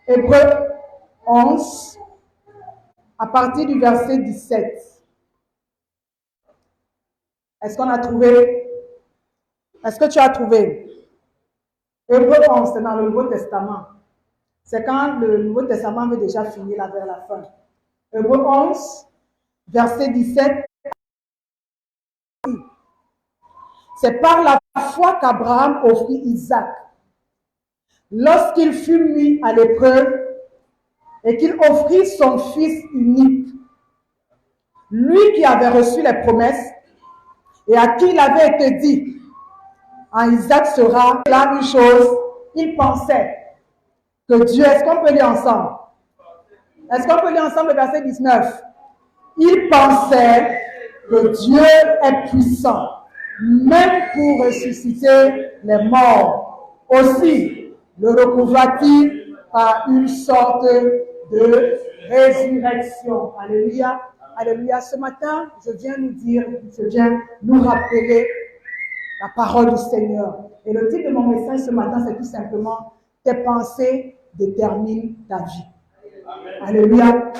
Hébreux 11, à partir du verset 17. Est-ce qu'on a trouvé? Est-ce que tu as trouvé? Hébreux 11, c'est dans le Nouveau Testament. C'est quand le Nouveau Testament veut déjà finir là vers la fin. Hébreux 11, verset 17. C'est par la foi qu'Abraham offrit Isaac. Lorsqu'il fut mis à l'épreuve et qu'il offrit son fils unique, lui qui avait reçu les promesses et à qui il avait été dit, en Isaac sera là une chose, il pensait que Dieu, est-ce qu'on peut lire ensemble? Est-ce qu'on peut lire ensemble le verset 19? Il pensait que Dieu est puissant, même pour ressusciter les morts. Aussi, le recouvra-t-il par une sorte de résurrection. Alléluia. Alléluia. Ce matin, je viens nous rappeler la parole du Seigneur. Et le titre de mon message ce matin, c'est tout simplement « Tes pensées déterminent ta vie ». Alléluia.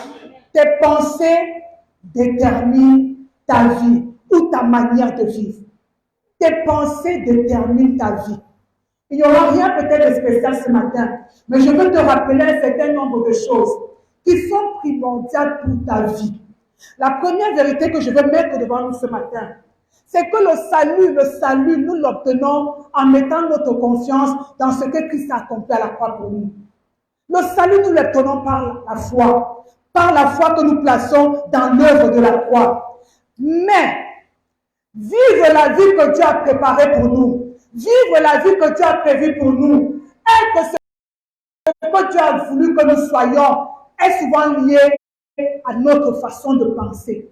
Tes pensées déterminent ta vie ou ta manière de vivre. Tes pensées déterminent ta vie. Il n'y aura rien peut-être de spécial ce matin, mais je veux te rappeler un certain nombre de choses qui sont primordiales pour ta vie. La première vérité que je veux mettre devant nous ce matin, c'est que le salut, nous l'obtenons en mettant notre confiance dans ce que Christ a accompli à la croix pour nous. Le salut, nous l'obtenons par la foi que nous plaçons dans l'œuvre de la croix. Mais, vivre la vie que Dieu a préparée pour nous, vivre la vie que Dieu a prévue pour nous, et que ce que Dieu a voulu que nous soyons, est souvent lié à notre façon de penser.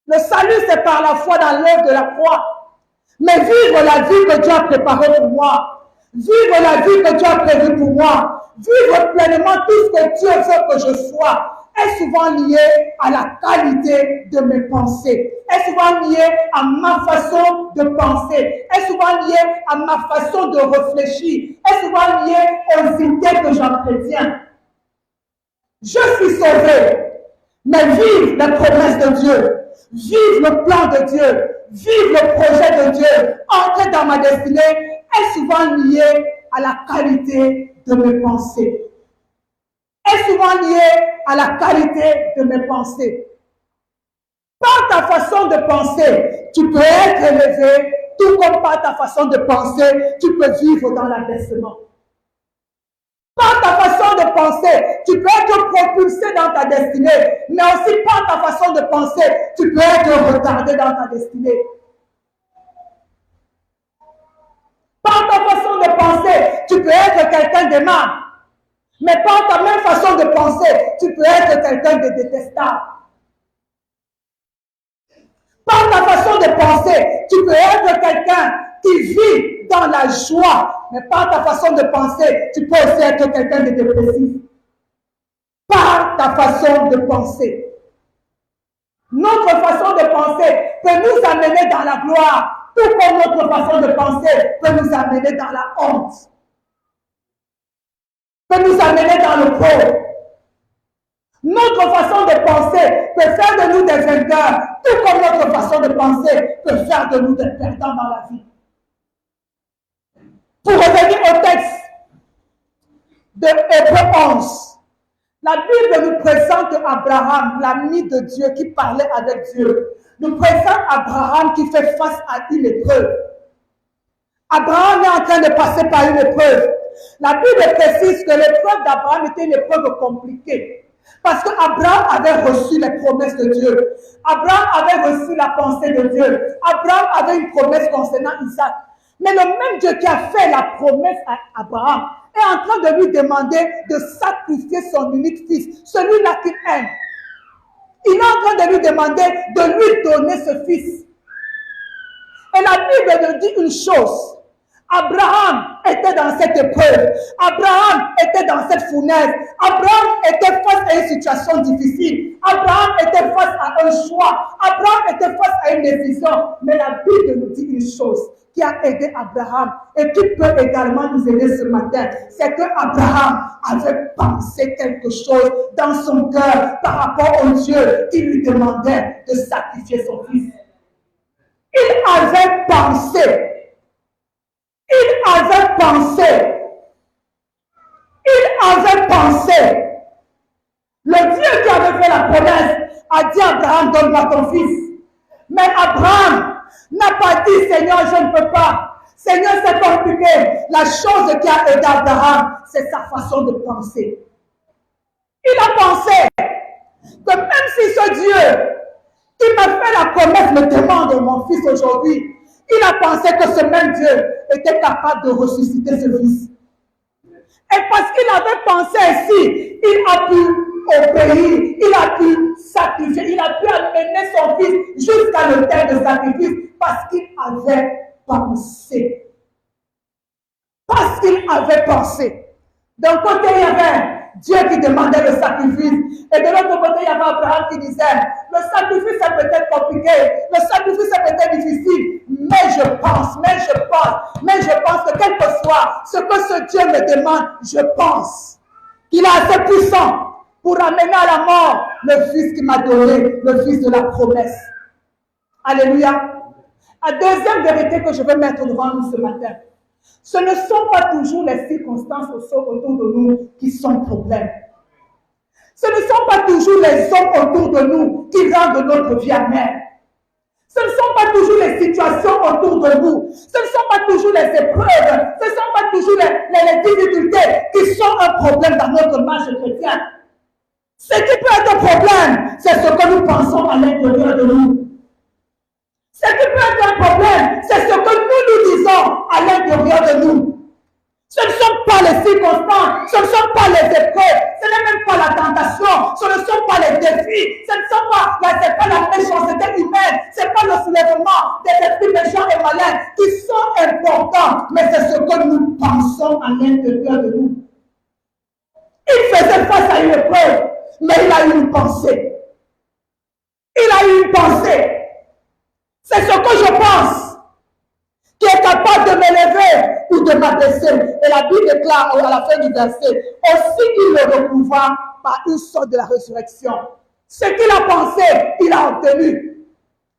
Le salut, c'est par la foi dans l'œuvre de la croix. Mais vivre la vie que Dieu a préparée pour moi, vivre la vie que Dieu a prévue pour moi, vivre pleinement tout ce que Dieu veut que je sois, est souvent lié à la qualité de mes pensées, est souvent lié à ma façon de penser, est souvent lié à ma façon de réfléchir, est souvent lié aux idées que j'entretiens. Je suis sauvé, mais vive la promesse de Dieu, vive le plan de Dieu, vive le projet de Dieu, entrer dans ma destinée, est souvent lié à la qualité de mes pensées. Est souvent lié à la qualité de mes pensées. Par ta façon de penser, tu peux être élevé, tout comme par ta façon de penser, tu peux vivre dans l'abaissement. Par ta façon de penser, tu peux être propulsé dans ta destinée, mais aussi par ta façon de penser, tu peux être retardé dans ta destinée. Par ta façon de penser, tu peux être quelqu'un d'aimable. Mais par ta même façon de penser, tu peux être quelqu'un de détestable. Par ta façon de penser, tu peux être quelqu'un qui vit dans la joie. Mais par ta façon de penser, tu peux aussi être quelqu'un de dépressif. Par ta façon de penser. Notre façon de penser peut nous amener dans la gloire, tout comme notre façon de penser peut nous amener dans la honte. Peut nous amener dans le pauvre. Notre façon de penser peut faire de nous des vainqueurs, tout comme notre façon de penser peut faire de nous des perdants dans la vie. Pour revenir au texte de Hébreux 11, la Bible nous présente Abraham, l'ami de Dieu qui parlait avec Dieu. Nous présente Abraham qui fait face à une épreuve. Abraham est en train de passer par une épreuve. La Bible précise que l'épreuve d'Abraham était une épreuve compliquée. Parce qu'Abraham avait reçu les promesses de Dieu. Abraham avait reçu la pensée de Dieu. Abraham avait une promesse concernant Isaac. Mais le même Dieu qui a fait la promesse à Abraham est en train de lui demander de sacrifier son unique fils, celui-là qu'il aime. Il est en train de lui demander de lui donner ce fils. Et la Bible nous dit une chose. Abraham était dans cette épreuve. Abraham était dans cette fournaise. Abraham était face à une situation difficile. Abraham était face à un choix. Abraham était face à une décision. Mais la Bible nous dit une chose qui a aidé Abraham et qui peut également nous aider ce matin. C'est que Abraham avait pensé quelque chose dans son cœur par rapport au Dieu qui lui demandait de sacrifier son fils. Il avait pensé. Il avait pensé. Il avait pensé. Le Dieu qui avait fait la promesse a dit à Abraham, donne-moi ton fils. Mais Abraham n'a pas dit, Seigneur, je ne peux pas. Seigneur, c'est compliqué. La chose qui a aidé Abraham, c'est sa façon de penser. Il a pensé que même si ce Dieu qui m'a fait la promesse me demande mon fils aujourd'hui, il a pensé que ce même Dieu était capable de ressusciter ce fils. Et parce qu'il avait pensé ainsi, il a pu obéir, il a pu sacrifier, il a pu amener son fils jusqu'à l'autel de sacrifice parce qu'il avait pensé. Parce qu'il avait pensé. D'un côté, il y avait Dieu qui demandait le sacrifice. Et de l'autre côté, il y avait Abraham qui disait, le sacrifice c'est peut-être compliqué, le sacrifice c'est peut-être difficile, mais je pense que quel que soit ce que ce Dieu me demande, je pense qu'il est assez puissant pour amener à la mort le fils qui m'a donné, le fils de la promesse. Alléluia. La deuxième vérité que je veux mettre devant nous ce matin, ce ne sont pas toujours les circonstances autour de nous qui sont problème. Ce ne sont pas toujours les hommes autour de nous qui rendent notre vie amère. Ce ne sont pas toujours les situations autour de nous. Ce ne sont pas toujours les épreuves. Ce ne sont pas toujours les difficultés qui sont un problème dans notre marche chrétienne. Ce qui peut être un problème, c'est ce que nous pensons à l'intérieur de nous. Ce qui peut être un problème, c'est ce que nous disons à l'intérieur de nous. Ce ne sont pas les circonstances, ce ne sont pas les épreuves, ce n'est même pas la tentation, ce ne sont pas les défis, ce ne sont pas, c'est pas la méchanceté humaine, ce n'est pas le soulèvement des esprits méchants et malins qui sont importants, mais c'est ce que nous pensons à l'intérieur de nous. Il faisait face à une épreuve, mais il a eu une pensée. Il a eu une pensée. C'est ce que je pense qui est capable de m'élever ou de m'abaisser. Et la Bible déclare à la fin du verset, aussi il le recouvra par une sorte de la résurrection. Ce qu'il a pensé, il a obtenu.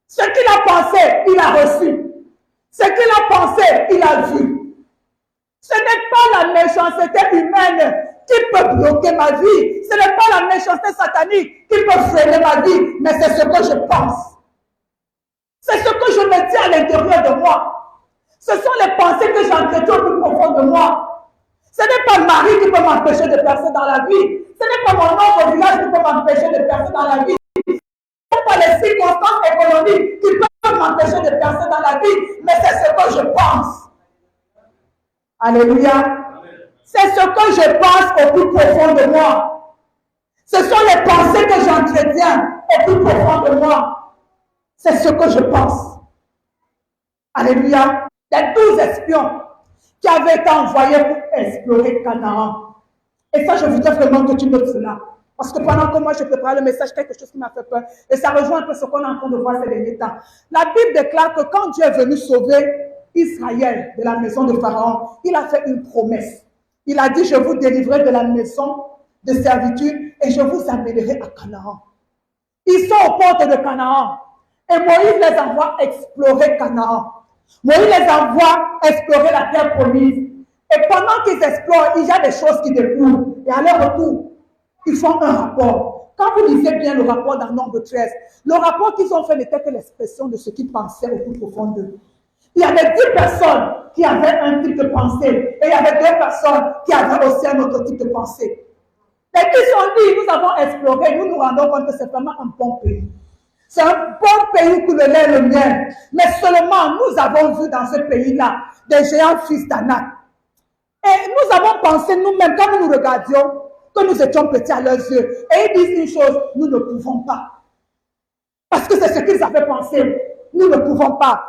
Ce qu'il a pensé, il a reçu. Ce qu'il a pensé, il a vu. Ce n'est pas la méchanceté humaine qui peut bloquer ma vie. Ce n'est pas la méchanceté satanique qui peut freiner ma vie, mais c'est ce que je pense. C'est ce que je me dis à l'intérieur de moi. Ce sont les pensées que j'entretiens au plus profond de moi. Ce n'est pas le mari qui peut m'empêcher de percer dans la vie. Ce n'est pas mon nom au village qui peut m'empêcher de percer dans la vie. Ce n'est pas les circonstances économiques qui peuvent m'empêcher de percer dans la vie, mais c'est ce que je pense. Alléluia. C'est ce que je pense au plus profond de moi. Ce sont les pensées que j'entretiens au plus profond de moi. C'est ce que je pense. Alléluia. Il y a 12 espions qui avaient été envoyés pour explorer Canaan. Et ça, je voudrais vraiment que tu notes cela. Parce que pendant que moi, je préparais le message, quelque chose qui m'a fait peur. Et ça rejoint un peu ce qu'on est en train de voir ces derniers temps. La Bible déclare que quand Dieu est venu sauver Israël de la maison de Pharaon, il a fait une promesse. Il a dit, je vous délivrerai de la maison de servitude et je vous amènerai à Canaan. Ils sont aux portes de Canaan. Et Moïse les envoie explorer Canaan. Moïse les envoie explorer la terre promise. Et pendant qu'ils explorent, il y a des choses qui découvrent. Et à leur retour, ils font un rapport. Quand vous lisez bien le rapport dans Nombre 13, le rapport qu'ils ont fait n'était que l'expression de ce qu'ils pensaient au plus profond d'eux. Il y avait 10 personnes qui avaient un type de pensée. Et il y avait 2 personnes qui avaient aussi un autre type de pensée. Et ils se sont dit, nous avons exploré, nous nous rendons compte que c'est vraiment un bon pays. C'est un bon pays pour le lait et le miel. Mais seulement, nous avons vu dans ce pays-là des géants fils d'Anak. Et nous avons pensé nous-mêmes, quand nous nous regardions, que nous étions petits à leurs yeux. Et ils disent une chose, nous ne pouvons pas. Parce que c'est ce qu'ils avaient pensé. Nous ne pouvons pas.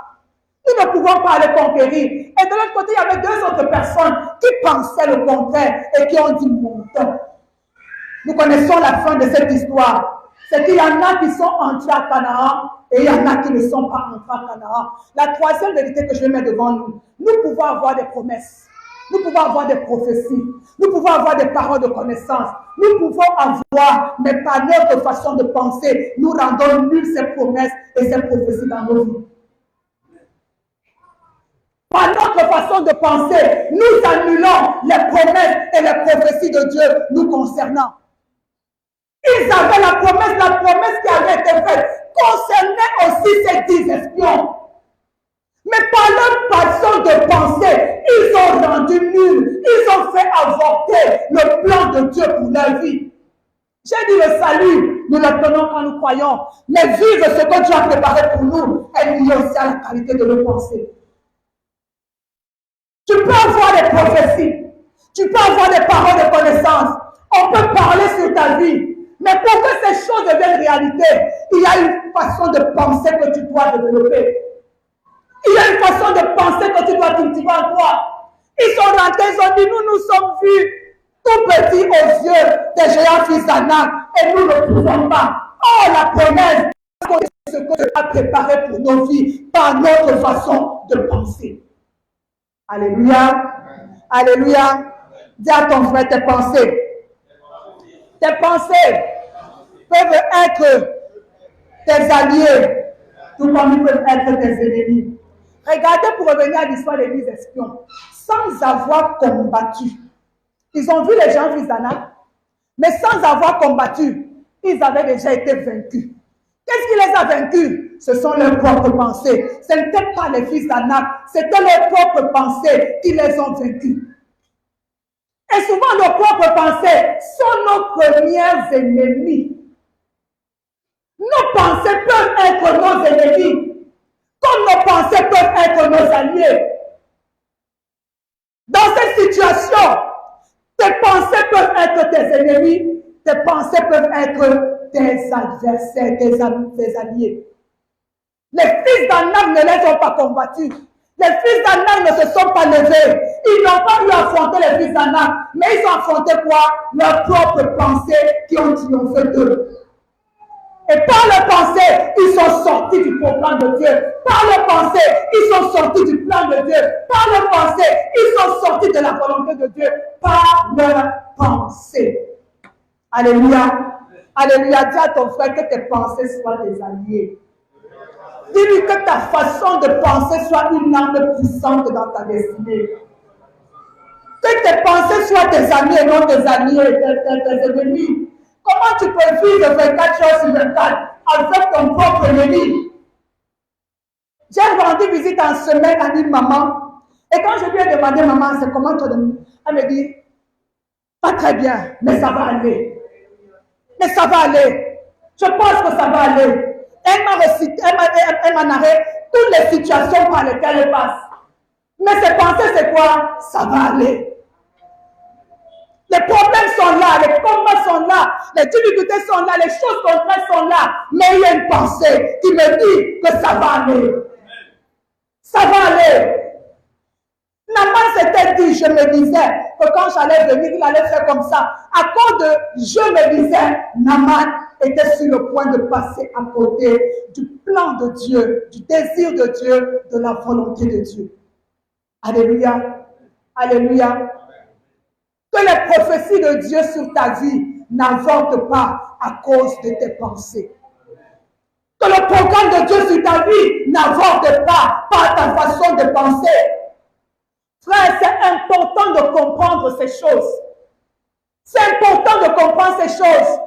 Nous ne pouvons pas les conquérir. Et de l'autre côté, il y avait deux autres personnes qui pensaient le contraire et qui ont dit montons. Nous connaissons la fin de cette histoire. C'est qu'il y en a qui sont entrés à Canaan et il y en a qui ne sont pas entrés à Canaan. La troisième vérité que je vais mettre devant nous, nous pouvons avoir des promesses. Nous pouvons avoir des prophéties. Nous pouvons avoir des paroles de connaissance. Nous pouvons avoir, mais par notre façon de penser, nous rendons nulles ces promesses et ces prophéties dans nos vies. Par notre façon de penser, nous annulons les promesses et les prophéties de Dieu nous concernant. Ils avaient la promesse qui avait été faite concernait aussi ces 10 espions. Mais par leur façon de penser, ils ont rendu nul, ils ont fait avorter le plan de Dieu pour leur vie. J'ai dit le salut, nous l'obtenons quand nous croyons, mais vivre ce que Dieu a préparé pour nous est lié aussi à la qualité de nos pensées. Tu peux avoir des prophéties, tu peux avoir des paroles de connaissance, on peut parler sur ta vie, mais pour que ces choses deviennent réalité, il y a une façon de penser que tu dois développer. Il y a une façon de penser que tu dois cultiver en toi. Ils sont rentrés, ils ont dit, nous sommes vus tout petits aux yeux des géants fils d'Anak et nous ne pouvons pas. Oh, la promesse, c'est ce que Dieu a préparé pour nos vies par notre façon de penser. Alléluia. Alléluia. Dis à ton frère tes pensées. Tes pensées peuvent être tes alliés, tout comme ils peuvent être tes ennemis. Regardez pour revenir à l'histoire des 10 espions. Sans avoir combattu, ils ont vu les gens fils d'Anak, mais sans avoir combattu, ils avaient déjà été vaincus. Qu'est-ce qui les a vaincus? Ce sont leurs propres pensées. Ce n'étaient pas les fils d'Anak, c'était leurs propres pensées qui les ont vaincus. Et souvent, nos propres pensées sont nos premiers ennemis. Nos pensées peuvent être nos ennemis, comme nos pensées peuvent être nos alliés. Dans cette situation, tes pensées peuvent être tes ennemis, tes pensées peuvent être tes adversaires, tes alliés. Les fils d'Anak ne les ont pas combattus. Les fils d'Anak ne se sont pas levés. Ils n'ont pas eu à affronter les fils d'Anak, mais ils ont affronté quoi? Leurs propres pensées qui ont triomphé d'eux. Et par leurs pensées, ils sont sortis du programme de Dieu. Par leurs pensées, ils sont sortis du plan de Dieu. Par leurs pensées, ils sont sortis de la volonté de Dieu. Par leurs pensées. Alléluia. Alléluia. Dis à ton frère que tes pensées soient des alliés. Dis-lui que ta façon de penser soit une arme puissante dans ta destinée. Que tes pensées soient tes amis et non tes alliés, tes ennemis. Comment tu peux vivre 24 heures sur 24 avec ton propre ennemi? J'ai rendu visite en semaine à une maman. Et quand je lui ai demandé, maman, c'est comment tu donnes? Elle me dit, pas très bien, mais ça va aller. Mais ça va aller. Je pense que ça va aller. Elle m'a narré toutes les situations par lesquelles elle passe. Mais ses pensées, c'est quoi? Ça va aller. Les problèmes sont là, les combats sont là, les difficultés sont là, les choses contraires sont là. Mais il y a une pensée qui me dit que ça va aller. Ça va aller. Naman s'était dit, je me disais que quand j'allais venir, il allait faire comme ça. À cause de je me disais, Naman était sur le point de passer à côté du plan de Dieu, du désir de Dieu, de la volonté de Dieu. Alléluia. Alléluia. Que les prophéties de Dieu sur ta vie n'avortent pas à cause de tes pensées. Que le programme de Dieu sur ta vie n'avorte pas par ta façon de penser. Frère, c'est important de comprendre ces choses. C'est important de comprendre ces choses.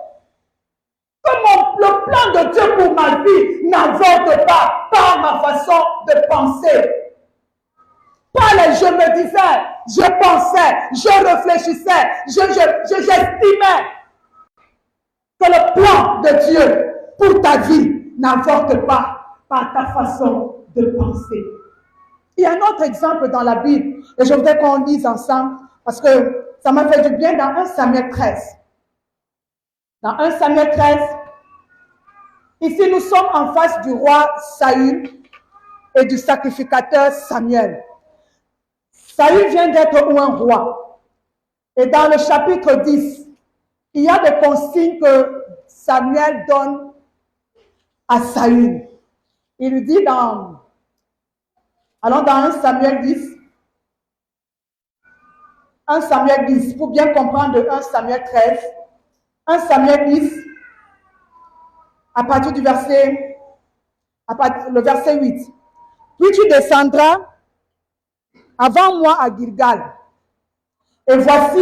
Que le plan de Dieu pour ma vie n'avorte pas par ma façon de penser. Pas les je me disais, je pensais, je réfléchissais, j'estimais que le plan de Dieu pour ta vie n'avorte pas par ta façon de penser. Il y a un autre exemple dans la Bible, et je voudrais qu'on lise ensemble, parce que ça m'a fait du bien dans 1 Samuel 13. Dans 1 Samuel 13, ici nous sommes en face du roi Saül, et du sacrificateur Samuel. Saül vient d'être un roi. Et dans le chapitre 10, il y a des consignes que Samuel donne à Saül. Il lui dit allons dans 1 Samuel 10, 1 Samuel 10, pour bien comprendre 1 Samuel 13, 1 Samuel 10, à partir du verset, le verset 8. Puis tu descendras avant moi à Gilgal. Et voici,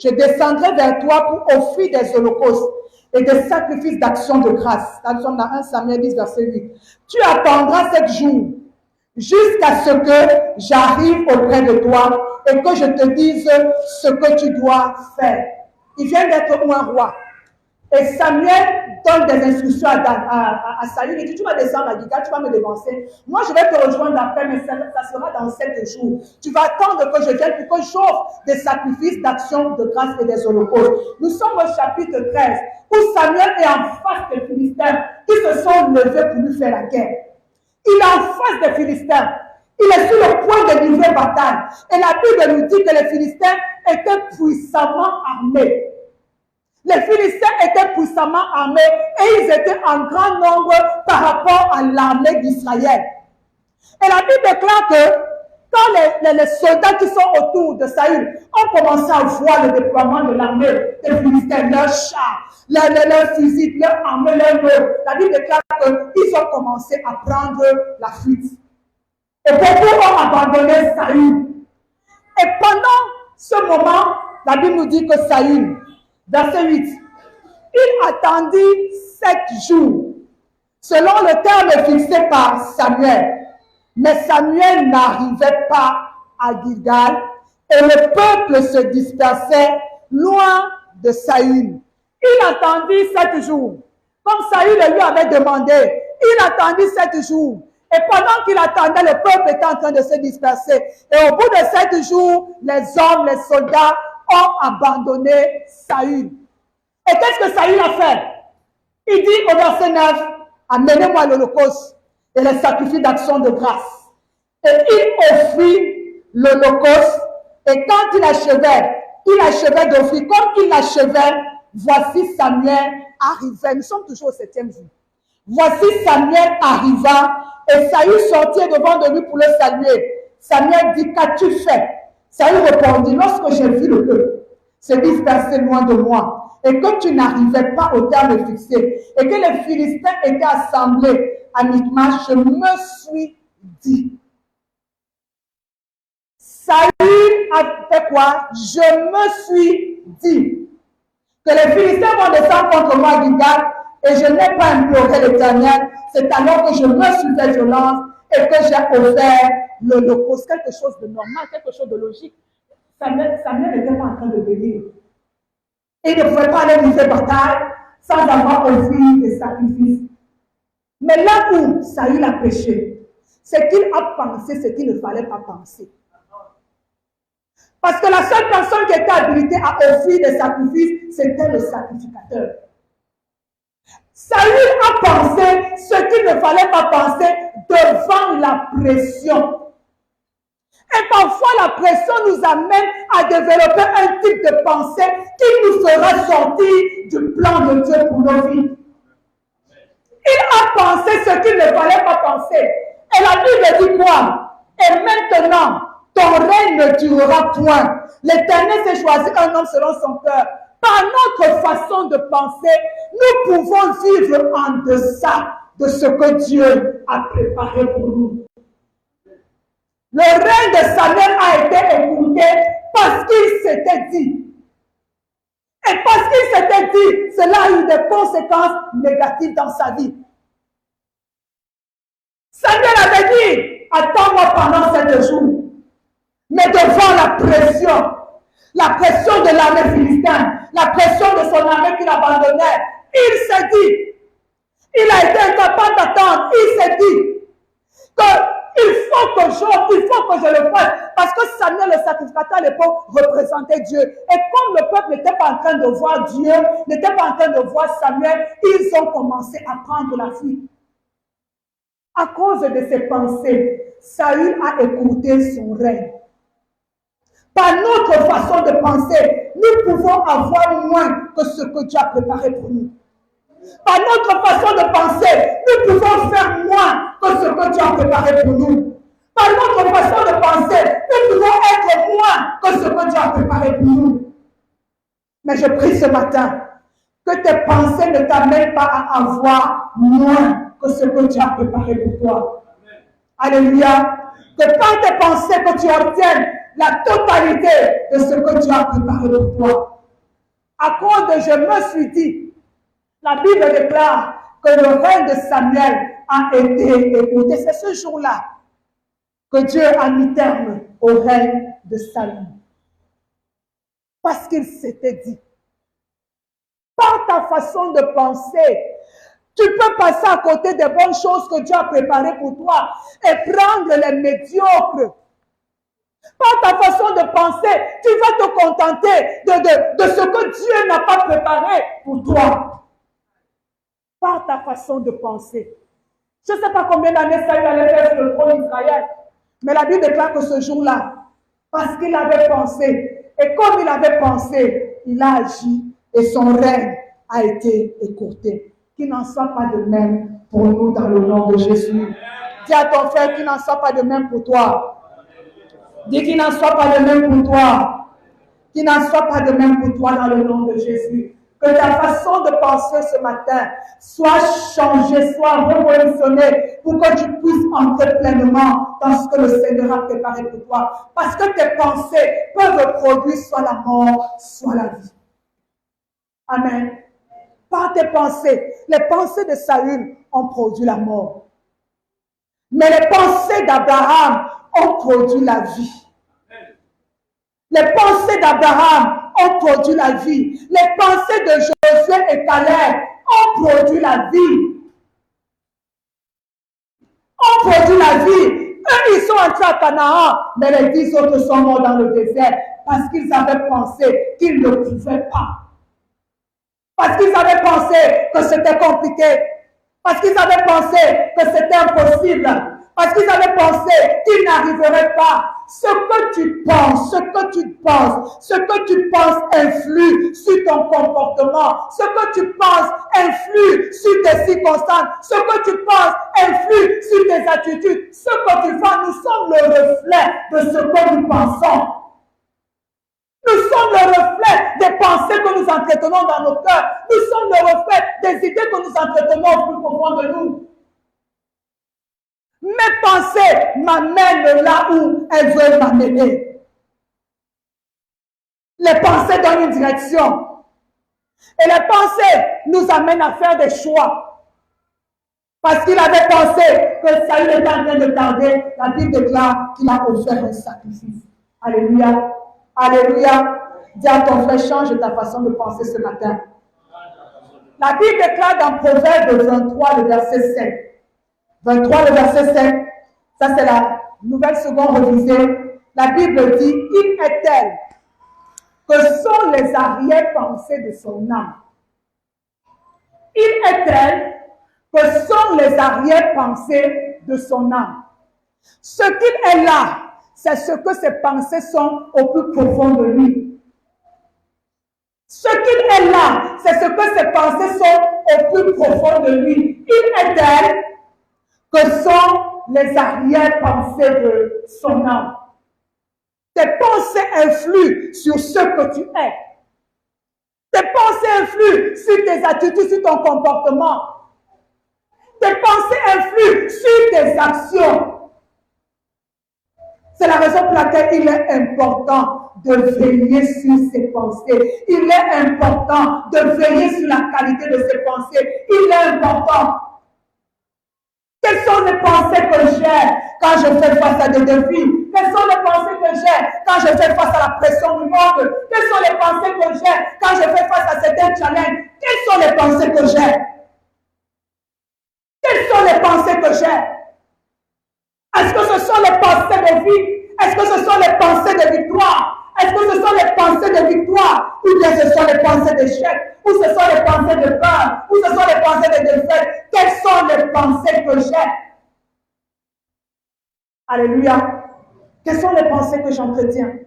je descendrai vers toi pour offrir des holocaustes et des sacrifices d'action de grâce. Nous sommes dans 1 Samuel 10, verset 8. Tu attendras 7 jours jusqu'à ce que j'arrive auprès de toi et que je te dise ce que tu dois faire. Il vient d'être un roi. Et Samuel donne des instructions à Saül. Il dit, tu vas descendre à Gilgal, tu vas me dévancer. Moi, je vais te rejoindre après, mais ça sera dans 7 jours. Tu vas attendre que je vienne pour que j'offre des sacrifices d'action de grâce et des holocaustes. Nous sommes au chapitre 13, où Samuel est en face des Philistins qui se sont levés pour lui faire la guerre. Il est en face des Philistins. Il est sur le point de livrer bataille. Et la Bible nous dit que les Philistins étaient puissamment armés. Les Philistins étaient puissamment armés et ils étaient en grand nombre par rapport à l'armée d'Israël. Et la Bible déclare que quand les soldats qui sont autour de Saül ont commencé à voir le déploiement de l'armée des Philistins, leurs chars, leurs fusils, leurs armées, leurs nœuds, la Bible déclare qu'ils ont commencé à prendre la fuite. Et beaucoup ont abandonné Saül. Et pendant ce moment, la Bible nous dit que Saül, verset 8, il attendit 7 jours, selon le terme fixé par Samuel. Mais Samuel n'arrivait pas à Gilgal et le peuple se dispersait loin de Saül. Il attendit 7 jours, comme Saül lui avait demandé. Il attendit 7 jours. Et pendant qu'il attendait, le peuple était en train de se disperser. Et au bout de 7 jours, les hommes, les soldats ont abandonné Saül. Et qu'est-ce que Saül a fait? Il dit au verset 9, amenez-moi l'holocauste et les sacrifices d'action de grâce. Et il offrit l'holocauste. Et quand il achevait d'offrir. Comme il achevait, voici Samuel arrivait. Nous sommes toujours au 7e jour. Voici Samuel arriva et Saül sortit devant de lui pour le saluer. Samuel dit, qu'as-tu fait? Saül répondit, lorsque j'ai vu le peuple se disperser loin de moi et que tu n'arrivais pas au terme fixé et que les Philistins étaient assemblés à Michmash, je me suis dit. Saül a fait quoi? Je me suis dit que les Philistins vont descendre contre moi à Gilgal et je n'ai pas imploré l'Éternel. C'est alors que je me suis fait violence et que j'ai offert l'holocauste. Quelque chose de normal, quelque chose de logique. Samuel n'était pas en train de venir. Il ne pouvait pas aller livrer bataille sans avoir offert des sacrifices. Mais là où Saül a péché, c'est qu'il a pensé ce qu'il ne fallait pas penser. Parce que la seule personne qui était habilitée à offrir des sacrifices, c'était le sacrificateur. Saül a pensé ce qu'il ne fallait pas penser devant la pression. Et parfois, la pression nous amène à développer un type de pensée qui nous fera sortir du plan de Dieu pour nos vies. Il a pensé ce qu'il ne fallait pas penser. Et la Bible dit quoi? Et maintenant, ton règne ne durera point. L'Éternel s'est choisi un homme selon son cœur. Par notre façon de penser, nous pouvons vivre en deçà de ce que Dieu a préparé pour nous. Le règne de Samuel a été écouté parce qu'il s'était dit. Et parce qu'il s'était dit, cela a eu des conséquences négatives dans sa vie. Samuel avait dit, attends-moi pendant 7 jours. Mais devant la pression de l'armée philistine, la pression de son armée qu'il abandonnait, il s'est dit, il a été incapable d'attendre, il s'est dit qu'il faut que je le fasse, parce que Samuel, le sacrificateur à l'époque, représentait Dieu. Et comme le peuple n'était pas en train de voir Dieu, n'était pas en train de voir Samuel, ils ont commencé à prendre la fuite. À cause de ses pensées, Saül a écouté son règne. Par notre façon de penser, nous pouvons avoir moins que ce que Dieu a préparé pour nous. Par notre façon de penser, nous pouvons faire moins que ce que Dieu a préparé pour nous. Par notre façon de penser, nous pouvons être moins que ce que Dieu a préparé pour nous. Mais je prie ce matin que tes pensées ne t'amènent pas à avoir moins que ce que Dieu a préparé pour toi. Alléluia. Que par tes pensées que tu obtiennes la totalité de ce que Dieu a préparé pour toi. À cause de je me suis dit, la Bible déclare que le règne de Samuel a été écouté. C'est ce jour-là que Dieu a mis terme au règne de Saül. Parce qu'il s'était dit, par ta façon de penser, tu peux passer à côté des bonnes choses que Dieu a préparées pour toi et prendre les médiocres. Par ta façon de penser, tu vas te contenter de ce que Dieu n'a pas préparé pour toi. Par ta façon de penser. Je ne sais pas combien d'années Saül allait faire sur le trône d'Israël, mais la Bible déclare que ce jour-là, parce qu'il avait pensé, et comme il avait pensé, il a agi et son règne a été écourté. Qu'il n'en soit pas de même pour nous dans le nom de Jésus. Dis à ton frère qu'il n'en soit pas de même pour toi. Dis qu'il n'en soit pas de même pour toi. Qu'il n'en soit pas de même pour toi dans le nom de Jésus. Que ta façon de penser ce matin soit changée, soit révolutionnée pour que tu puisses entrer pleinement dans ce que le Seigneur a préparé pour toi. Parce que tes pensées peuvent produire soit la mort, soit la vie. Amen. Par tes pensées, les pensées de Saül ont produit la mort. Mais les pensées d'Abraham ont produit la vie. Les pensées d'Abraham ont produit la vie. Les pensées de Josué et Caleb ont produit la vie. Ont produit la vie. Eux, ils sont entrés à Canaan, mais les 10 autres sont morts dans le désert parce qu'ils avaient pensé qu'ils ne pouvaient pas. Parce qu'ils avaient pensé que c'était compliqué. Parce qu'ils avaient pensé que c'était impossible. Parce qu'ils avaient pensé qu'ils n'arriveraient pas. Ce que tu penses influe sur ton comportement. Ce que tu penses influe sur tes circonstances. Ce que tu penses influe sur tes attitudes. Ce que tu fais, nous sommes le reflet de ce que nous pensons. Nous sommes le reflet des pensées que nous entretenons dans nos cœurs. Nous sommes le reflet des idées que nous entretenons au plus profond de nous. Mes pensées m'amènent là où elles veulent m'amener. Les pensées donnent une direction. Et les pensées nous amènent à faire des choix. Parce qu'il avait pensé que Saül était en train de tarder, la Bible déclare qu'il a offert un sacrifice. Alléluia. Alléluia. Dis à ton frère, change ta façon de penser ce matin. La Bible déclare dans Proverbe 23, le verset 7. 23, le verset 7. Ça, c'est la nouvelle seconde révisée. La Bible dit, il est tel que sont les arrière-pensées de son âme. Il est tel que sont les arrière-pensées de son âme. Ce qu'il est là, c'est ce que ses pensées sont au plus profond de lui. Ce qu'il est là, c'est ce que ses pensées sont au plus profond de lui. Il est tel que sont les arrière-pensées de son âme. Tes pensées influent sur ce que tu es. Tes pensées influent sur tes attitudes, sur ton comportement. Tes pensées influent sur tes actions. C'est la raison pour laquelle il est important de veiller sur ses pensées. Il est important de veiller sur la qualité de ses pensées. Il est important. Quelles sont les pensées que j'ai quand je fais face à des défis? Quelles sont les pensées que j'ai quand je fais face à la pression du monde? Quelles sont les pensées que j'ai quand je fais face à certains challenges? Quelles sont les pensées que j'ai? Quelles sont les pensées que j'ai? Est-ce que ce sont les pensées de vie? Est-ce que ce sont les pensées de victoire? Est-ce que ce sont les pensées de victoire? Ou bien ce sont les pensées d'échec? Ou ce sont les pensées de peur? Ou ce sont les pensées de défaite? Quelles sont les pensées que j'ai? Alléluia. Quelles sont les pensées que j'entretiens?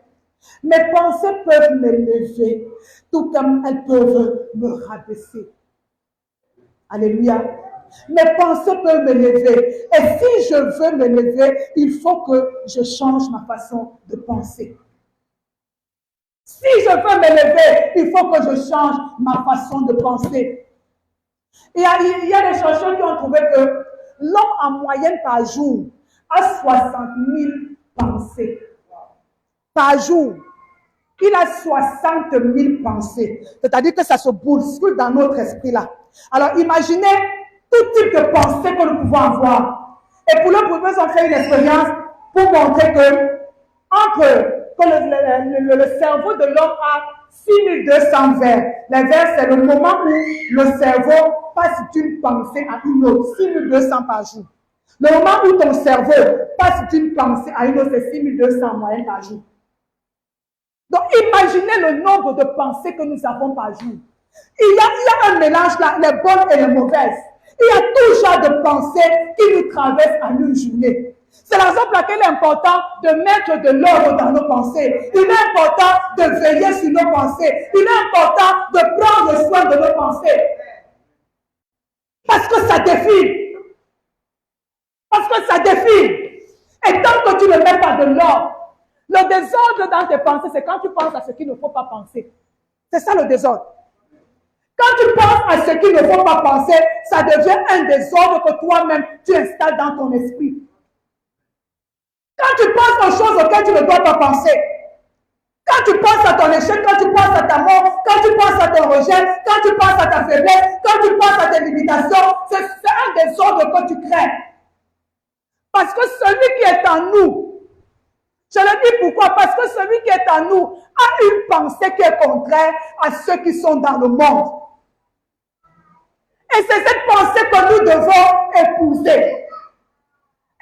Mes pensées peuvent m'élever, tout comme elles peuvent me rabaisser. Alléluia. Mes pensées peuvent m'élever. Et si je veux m'élever, il faut que je change ma façon de penser. Si je veux m'élever, il faut que je change ma façon de penser. Il y a des chercheurs qui ont trouvé que l'homme en moyenne par jour a 60 000 pensées. Par jour, il a 60 000 pensées. C'est-à-dire que ça se bouscule dans notre esprit là. Alors imaginez tout type de pensées que nous pouvons avoir. Et pour le prouver, on fait une expérience pour montrer que le cerveau de l'homme a 6200 vers. Les vers, c'est le moment où le cerveau passe d'une pensée à une autre. 6200 par jour. Le moment où ton cerveau passe d'une pensée à une autre, c'est 6200 en moyenne par jour. Donc, imaginez le nombre de pensées que nous avons par jour. Il y a un mélange là, les bonnes et les mauvaises. Il y a tout genre de pensées qui nous traversent en une journée. C'est la raison pour laquelle il est important de mettre de l'ordre dans nos pensées. Il est important de veiller sur nos pensées. Il est important de prendre soin de nos pensées. Parce que ça défile. Parce que ça défile. Et tant que tu ne mets pas de l'ordre, le désordre dans tes pensées, c'est quand tu penses à ce qu'il ne faut pas penser. C'est ça le désordre. Quand tu penses à ce qu'il ne faut pas penser, ça devient un désordre que toi-même tu installes dans ton esprit. Quand tu penses aux choses auxquelles tu ne dois pas penser, quand tu penses à ton échec, quand tu penses à ta mort, quand tu penses à ton rejet, quand tu penses à ta faiblesse, quand tu penses à tes limitations, c'est un désordre que tu crées. Parce que celui qui est en nous, je le dis pourquoi? Parce que celui qui est en nous a une pensée qui est contraire à ceux qui sont dans le monde. Et c'est cette pensée que nous devons épouser.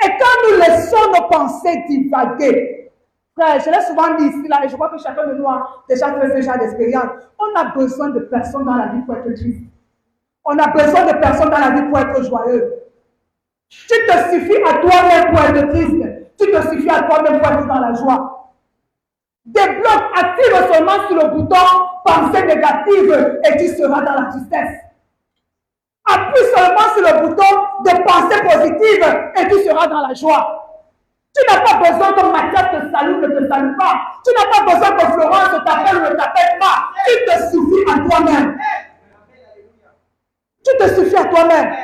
Et quand nous laissons nos pensées divaguer, frère, je l'ai souvent dit ici, là, et je crois que chacun de nous a déjà fait ce genre d'expérience. On a besoin de personnes dans la vie pour être triste. On a besoin de personnes dans la vie pour être joyeux. Tu te suffis à toi-même pour être triste. Tu te suffis à toi-même pour être dans la joie. Débloque, active seulement sur le bouton pensée négative et tu seras dans la tristesse. Appuie seulement sur le bouton de pensée positive et tu seras dans la joie. Tu n'as pas besoin que Mathias te salue ou ne te salue pas. Tu n'as pas besoin que Florence t'appelle ou ne t'appelle pas. Tu te suffis à toi-même. Tu te suffis à toi-même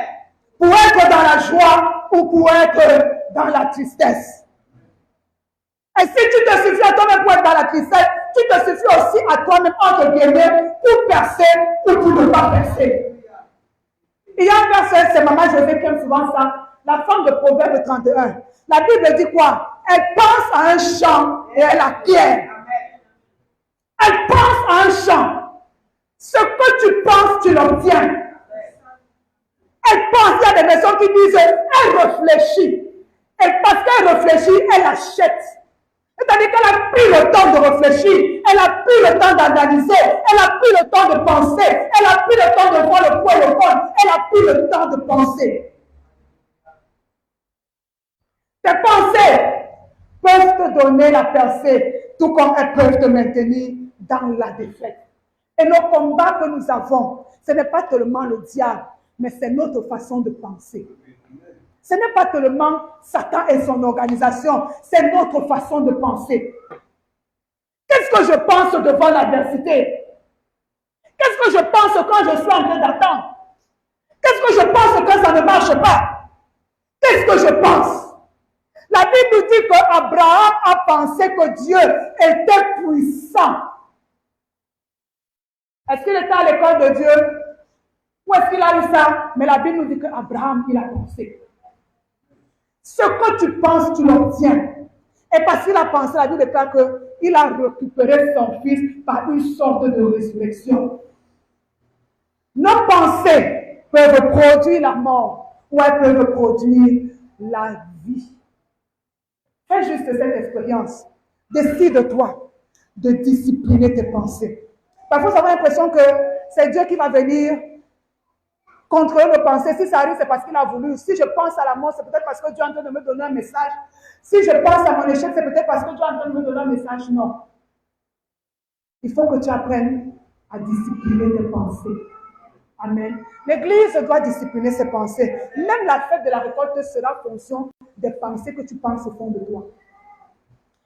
pour être dans la joie ou pour être dans la tristesse. Et si tu te suffis à toi-même pour être dans la tristesse, tu te suffis aussi à toi-même, entre guillemets, pour percer ou pour ne pas percer. Il y a un verset, c'est Maman José qui aime souvent ça, la femme de Proverbe 31. La Bible dit quoi? Elle pense à un champ et elle acquiert. Elle pense à un champ. Ce que tu penses, tu l'obtiens. Elle pense, il y a des personnes qui disent, elle réfléchit. Et parce qu'elle réfléchit, elle achète. C'est-à-dire qu'elle a pris le temps de réfléchir, elle a pris le temps d'analyser, elle a pris le temps de penser, elle a pris le temps de voir le pour et le contre, elle a pris le temps de penser. Tes pensées peuvent te donner la percée, tout comme elles peuvent te maintenir dans la défaite. Et nos combats que nous avons, ce n'est pas tellement le diable, mais c'est notre façon de penser. Ce n'est pas tellement Satan et son organisation, c'est notre façon de penser. Qu'est-ce que je pense devant l'adversité? Qu'est-ce que je pense quand je suis en train d'attendre? Qu'est-ce que je pense quand ça ne marche pas? Qu'est-ce que je pense? La Bible nous dit qu'Abraham a pensé que Dieu était puissant. Est-ce qu'il était à l'école de Dieu? Où est-ce qu'il a eu ça? Mais la Bible nous dit qu'Abraham, il a pensé. Ce que tu penses, tu l'obtiens. Et parce qu'il a pensé, la Bible déclare qu'il a récupéré son fils par une sorte de résurrection. Nos pensées peuvent produire la mort ou elles peuvent produire la vie. Fais juste cette expérience. Décide-toi de discipliner tes pensées. Parfois, ça a l'impression que c'est Dieu qui va venir contrôler nos pensées. Si ça arrive, c'est parce qu'il a voulu. Si je pense à la mort, c'est peut-être parce que Dieu est en train de me donner un message. Si je pense à mon échec, c'est peut-être parce que Dieu est en train de me donner un message. Non. Il faut que tu apprennes à discipliner tes pensées. Amen. L'Église doit discipliner ses pensées. Même la fête de la récolte sera en fonction des pensées que tu penses au fond de toi.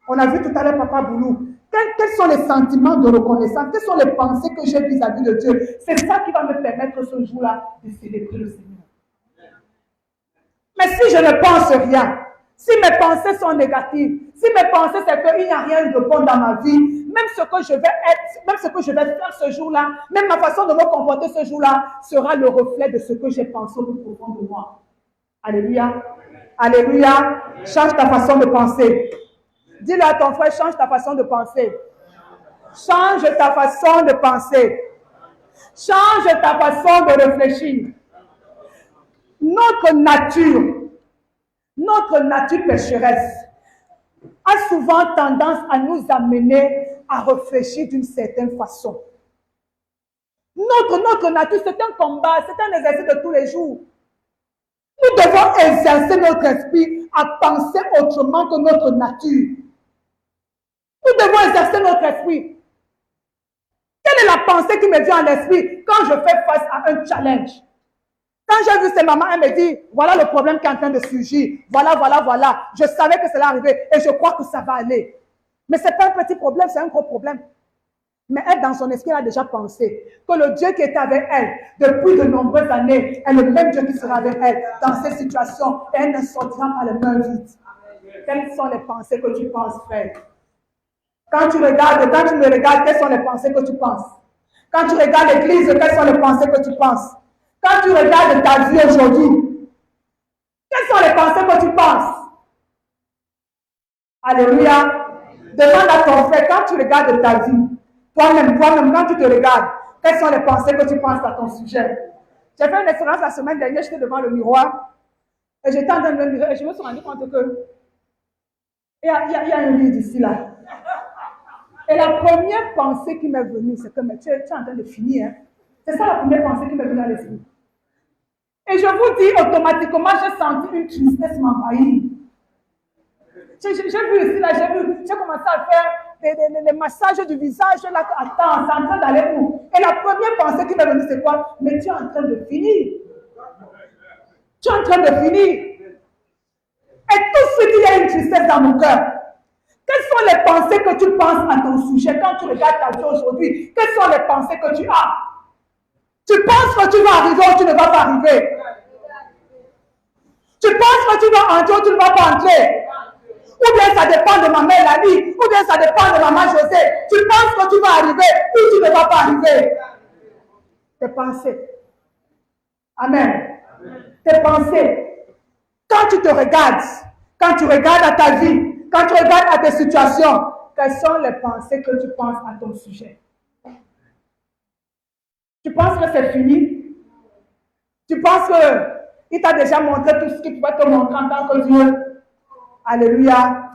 On a vu tout à l'heure Papa Boulou. Quels sont les sentiments de reconnaissance? Quelles sont les pensées que j'ai vis-à-vis de Dieu? C'est ça qui va me permettre ce jour-là de célébrer le Seigneur. Mais si je ne pense rien, si mes pensées sont négatives, si mes pensées c'est qu'il n'y a rien de bon dans ma vie, même ce que je vais être, même ce que je vais faire ce jour-là, même ma façon de me comporter ce jour-là sera le reflet de ce que j'ai pensé au fond de moi. Alléluia. Alléluia. Change ta façon de penser. Dis-le à ton frère, change ta façon de penser. Change ta façon de penser. Change ta façon de réfléchir. Notre nature pécheresse a souvent tendance à nous amener à réfléchir d'une certaine façon. Notre nature, c'est un combat, c'est un exercice de tous les jours. Nous devons exercer notre esprit à penser autrement que notre nature. Nous devons exercer notre esprit. Quelle est la pensée qui me vient à l'esprit quand je fais face à un challenge? Quand j'ai vu ces mamans, elle me dit, voilà le problème qui est en train de surgir. Voilà. Je savais que cela arrivait et je crois que ça va aller. Mais ce n'est pas un petit problème, c'est un gros problème. Mais elle, dans son esprit, elle a déjà pensé que le Dieu qui est avec elle depuis de nombreuses années est le même Dieu qui sera avec elle dans ces situations et elle ne sortira pas les mains vides. Quelles sont les pensées que tu penses, frère? Quand tu me regardes, quelles sont les pensées que tu penses? Quand tu regardes l'église, quelles sont les pensées que tu penses? Quand tu regardes ta vie aujourd'hui, quelles sont les pensées que tu penses? Alléluia. Demande à ton frère, quand tu regardes ta vie, toi-même, quand tu te regardes, quelles sont les pensées que tu penses à ton sujet? J'ai fait une expérience la semaine dernière, j'étais devant le miroir, et j'étais en train de me miroir, et je me suis rendu compte que il y a un vide ici, là. Et la première pensée qui m'est venue, c'est que mais tu es en train de finir. Hein? C'est ça la première pensée qui m'est venue à l'esprit. Et je vous dis, automatiquement, j'ai senti une tristesse m'envahir. J'ai vu ici, là, j'ai commencé à faire des massages du visage. Là, attends, c'est en train d'aller où? Et la première pensée qui m'est venue, c'est quoi? Mais tu es en train de finir. Tu es en train de finir. Et tout de suite, il y a une tristesse dans mon cœur. Quelles sont les pensées que tu penses à ton sujet quand tu regardes ta vie aujourd'hui? Quelles sont les pensées que tu as? Tu penses que tu vas arriver ou tu ne vas pas arriver? Tu penses que tu vas entrer ou tu ne vas pas entrer? Ou bien ça dépend de maman Lali, ou bien ça dépend de maman José. Tu penses que tu vas arriver ou tu ne vas pas arriver? Tes pensées. Amen. Tes pensées. Quand tu te regardes, quand tu regardes à ta vie, quand tu regardes à tes situations, quelles sont les pensées que tu penses à ton sujet? Tu penses que c'est fini? Tu penses qu'il t'a déjà montré tout ce qu'il pouvait te montrer en tant que Dieu? Alléluia.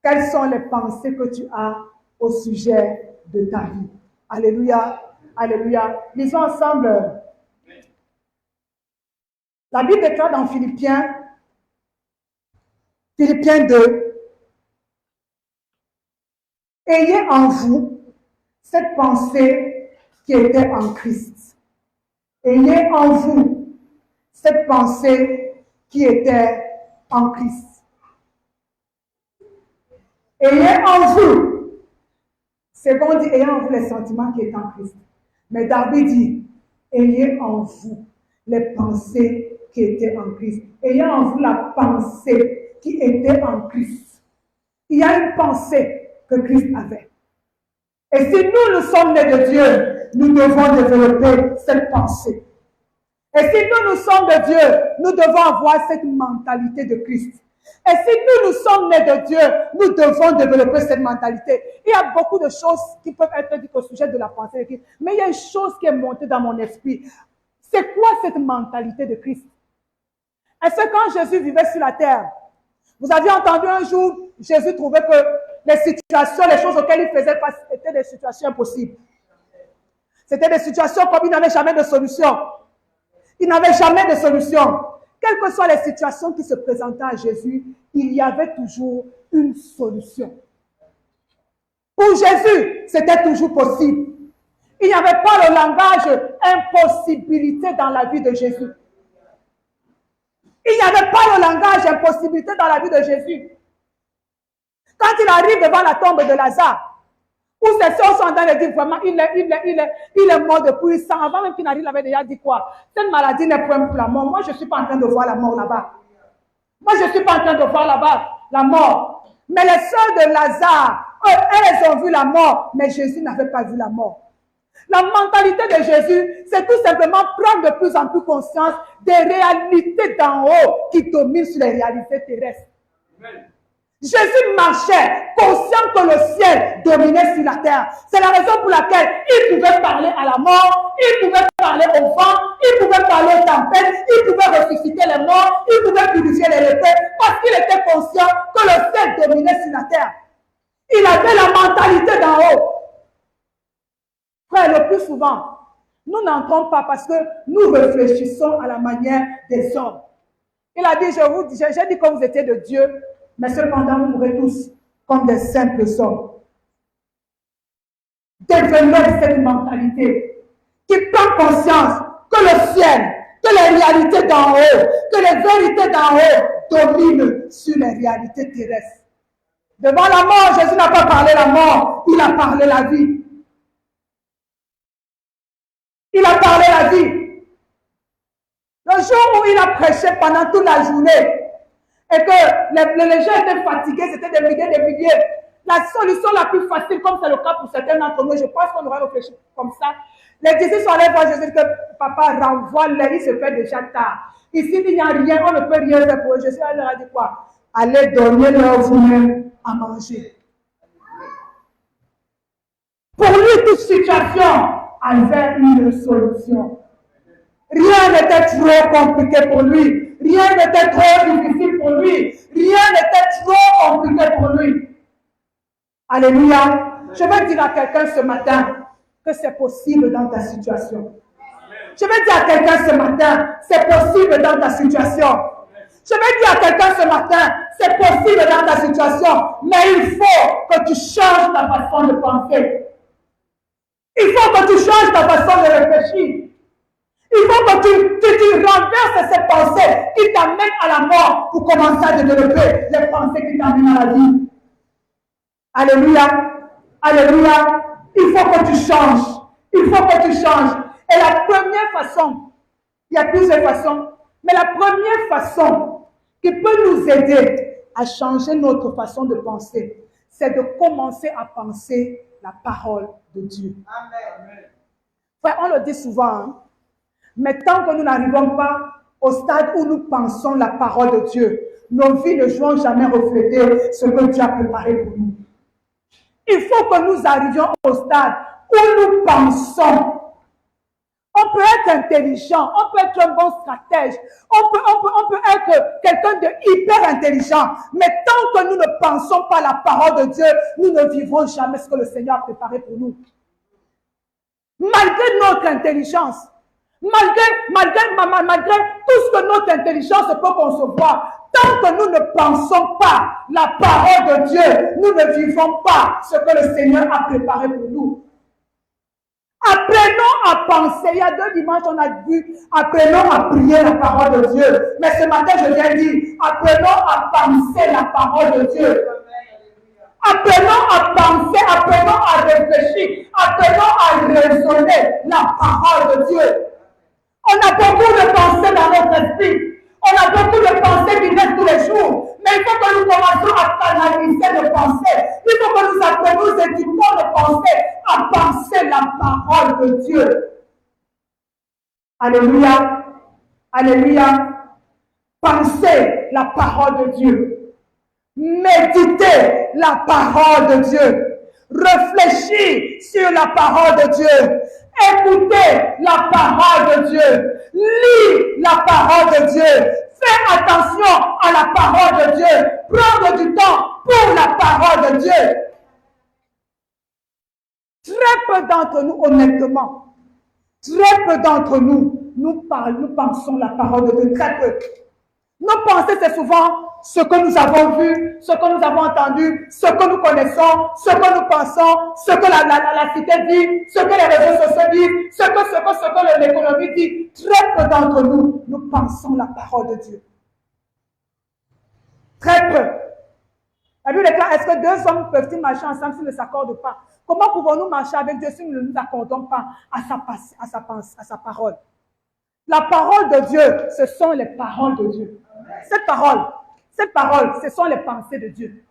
Quelles sont les pensées que tu as au sujet de ta vie? Alléluia. Alléluia. Lisons ensemble. La Bible déclare dans Philippiens 2. Ayez en vous cette pensée qui était en Christ. Ayez en vous cette pensée qui était en Christ. Ayez en vous, c'est bon dit, ayez en vous les sentiments qui étaient en Christ. Mais David dit, ayez en vous les pensées qui étaient en Christ. Ayez en vous la pensée qui était en Christ. Il y a une pensée que Christ avait. Et si nous sommes nés de Dieu, nous devons développer cette pensée. Et si nous sommes de Dieu, nous devons avoir cette mentalité de Christ. Et si nous sommes nés de Dieu, nous devons développer cette mentalité. Il y a beaucoup de choses qui peuvent être dites au sujet de la pensée de Christ. Mais il y a une chose qui est montée dans mon esprit. C'est quoi cette mentalité de Christ? Est-ce que quand Jésus vivait sur la terre, vous aviez entendu un jour, Jésus trouvait que les situations, les choses auxquelles il faisait face étaient des situations impossibles. C'était des situations comme il n'avait jamais de solution. Il n'avait jamais de solution. Quelles que soient les situations qui se présentaient à Jésus, il y avait toujours une solution. Pour Jésus, c'était toujours possible. Il n'y avait pas le langage impossibilité dans la vie de Jésus. Il n'y avait pas le langage impossibilité dans la vie de Jésus. Quand il arrive devant la tombe de Lazare, où ses soeurs sont en train de dire vraiment, il est mort depuis 100 ans. Avant même qu'il n'arrive, il avait déjà dit quoi? Cette maladie n'est point pour la mort. Moi, je ne suis pas en train de voir la mort là-bas. Moi, je ne suis pas en train de voir là-bas la mort. Mais les sœurs de Lazare, elles ont vu la mort, mais Jésus n'avait pas vu la mort. La mentalité de Jésus, c'est tout simplement prendre de plus en plus conscience des réalités d'en haut qui dominent sur les réalités terrestres. Amen. Jésus marchait conscient que le ciel dominait sur la terre. C'est la raison pour laquelle il pouvait parler à la mort, il pouvait parler au vent, il pouvait parler aux tempêtes, il pouvait ressusciter les morts, il pouvait purifier les lépreux, parce qu'il était conscient que le ciel dominait sur la terre. Il avait la mentalité d'en haut. Frère, le plus souvent, nous n'entrons pas parce que nous réfléchissons à la manière des hommes. Il a dit, j'ai dit que vous étiez de Dieu, mais cependant, vous mourrez tous comme des simples hommes. Développez cette mentalité qui prend conscience que le ciel, que les réalités d'en haut, que les vérités d'en haut dominent sur les réalités terrestres. Devant la mort, Jésus n'a pas parlé la mort, il a parlé la vie. Il a parlé la vie. Le jour où il a prêché pendant toute la journée et que les gens étaient fatigués, c'était des milliers. La solution la plus facile, comme c'est le cas pour certains d'entre nous, je pense qu'on aurait réfléchi comme ça. Les disciples sont allés voir Jésus que papa renvoie-les, il se fait déjà tard. Ici, il n'y a rien, on ne peut rien faire pour eux. Jésus leur a dit quoi? Allez donner leur vous-même à manger. Pour lui, toute situation avait une solution. Rien n'était trop compliqué pour lui. Rien n'était trop difficile pour lui. Rien n'était trop compliqué pour lui. Alléluia. Je vais dire à quelqu'un ce matin que c'est possible dans ta situation. Je vais dire à quelqu'un ce matin, c'est possible dans ta situation. Je vais dire à quelqu'un ce matin, c'est possible dans ta situation, mais il faut que tu changes ta façon de penser. Il faut que tu changes ta façon de réfléchir. Il faut que tu renverses ces pensées qui t'amènent à la mort pour commencer à développer les pensées qui t'amènent à la vie. Alléluia. Alléluia. Il faut que tu changes. Il faut que tu changes. Et la première façon, il y a plusieurs façons, mais la première façon qui peut nous aider à changer notre façon de penser, c'est de commencer à penser la parole de Dieu. Amen. Frère, on le dit souvent, hein? Mais tant que nous n'arrivons pas au stade où nous pensons la parole de Dieu, nos vies ne vont jamais refléter ce que Dieu a préparé pour nous. Il faut que nous arrivions au stade où nous pensons. On peut être intelligent, on peut être un bon stratège, on peut être quelqu'un de hyper intelligent, mais tant que nous ne pensons pas la parole de Dieu, nous ne vivrons jamais ce que le Seigneur a préparé pour nous. Malgré notre intelligence, malgré tout ce que notre intelligence peut concevoir, tant que nous ne pensons pas la parole de Dieu, nous ne vivons pas ce que le Seigneur a préparé pour nous. Apprenons à penser. Il y a 2 dimanches, on a vu, apprenons à prier la parole de Dieu. Mais ce matin, je viens dire, apprenons à penser la parole de Dieu. Apprenons à penser, apprenons à réfléchir, apprenons à raisonner la parole de Dieu. On a beaucoup de pensées dans notre esprit. On a beaucoup de pensées qui naissent tous les jours. Mais il faut que nous commencions à canaliser nos pensées. Il faut que nous apprenions, nous éduquons nos pensées à penser la parole de Dieu. Alléluia. Alléluia. Pensez la parole de Dieu. Méditez la parole de Dieu. Réfléchis sur la parole de Dieu. Écoutez la parole de Dieu. Lis la parole de Dieu. Fais attention à la parole de Dieu. Prends du temps pour la parole de Dieu. Très peu d'entre nous, honnêtement, très peu d'entre nous nous pensons la parole de Dieu très peu. Nos pensées, c'est souvent ce que nous avons vu, ce que nous avons entendu, ce que nous connaissons, ce que nous pensons, ce que la cité dit, ce que les réseaux sociaux disent, ce que l'économie dit. Très peu d'entre nous, nous pensons la parole de Dieu. Très peu. La Bible déclare, est-ce que deux hommes peuvent-ils marcher ensemble s'ils ne s'accordent pas? Comment pouvons-nous marcher avec Dieu si nous ne nous accordons pas à sa parole? La parole de Dieu, ce sont les paroles de Dieu. Cette parole, ce sont les pensées de Dieu.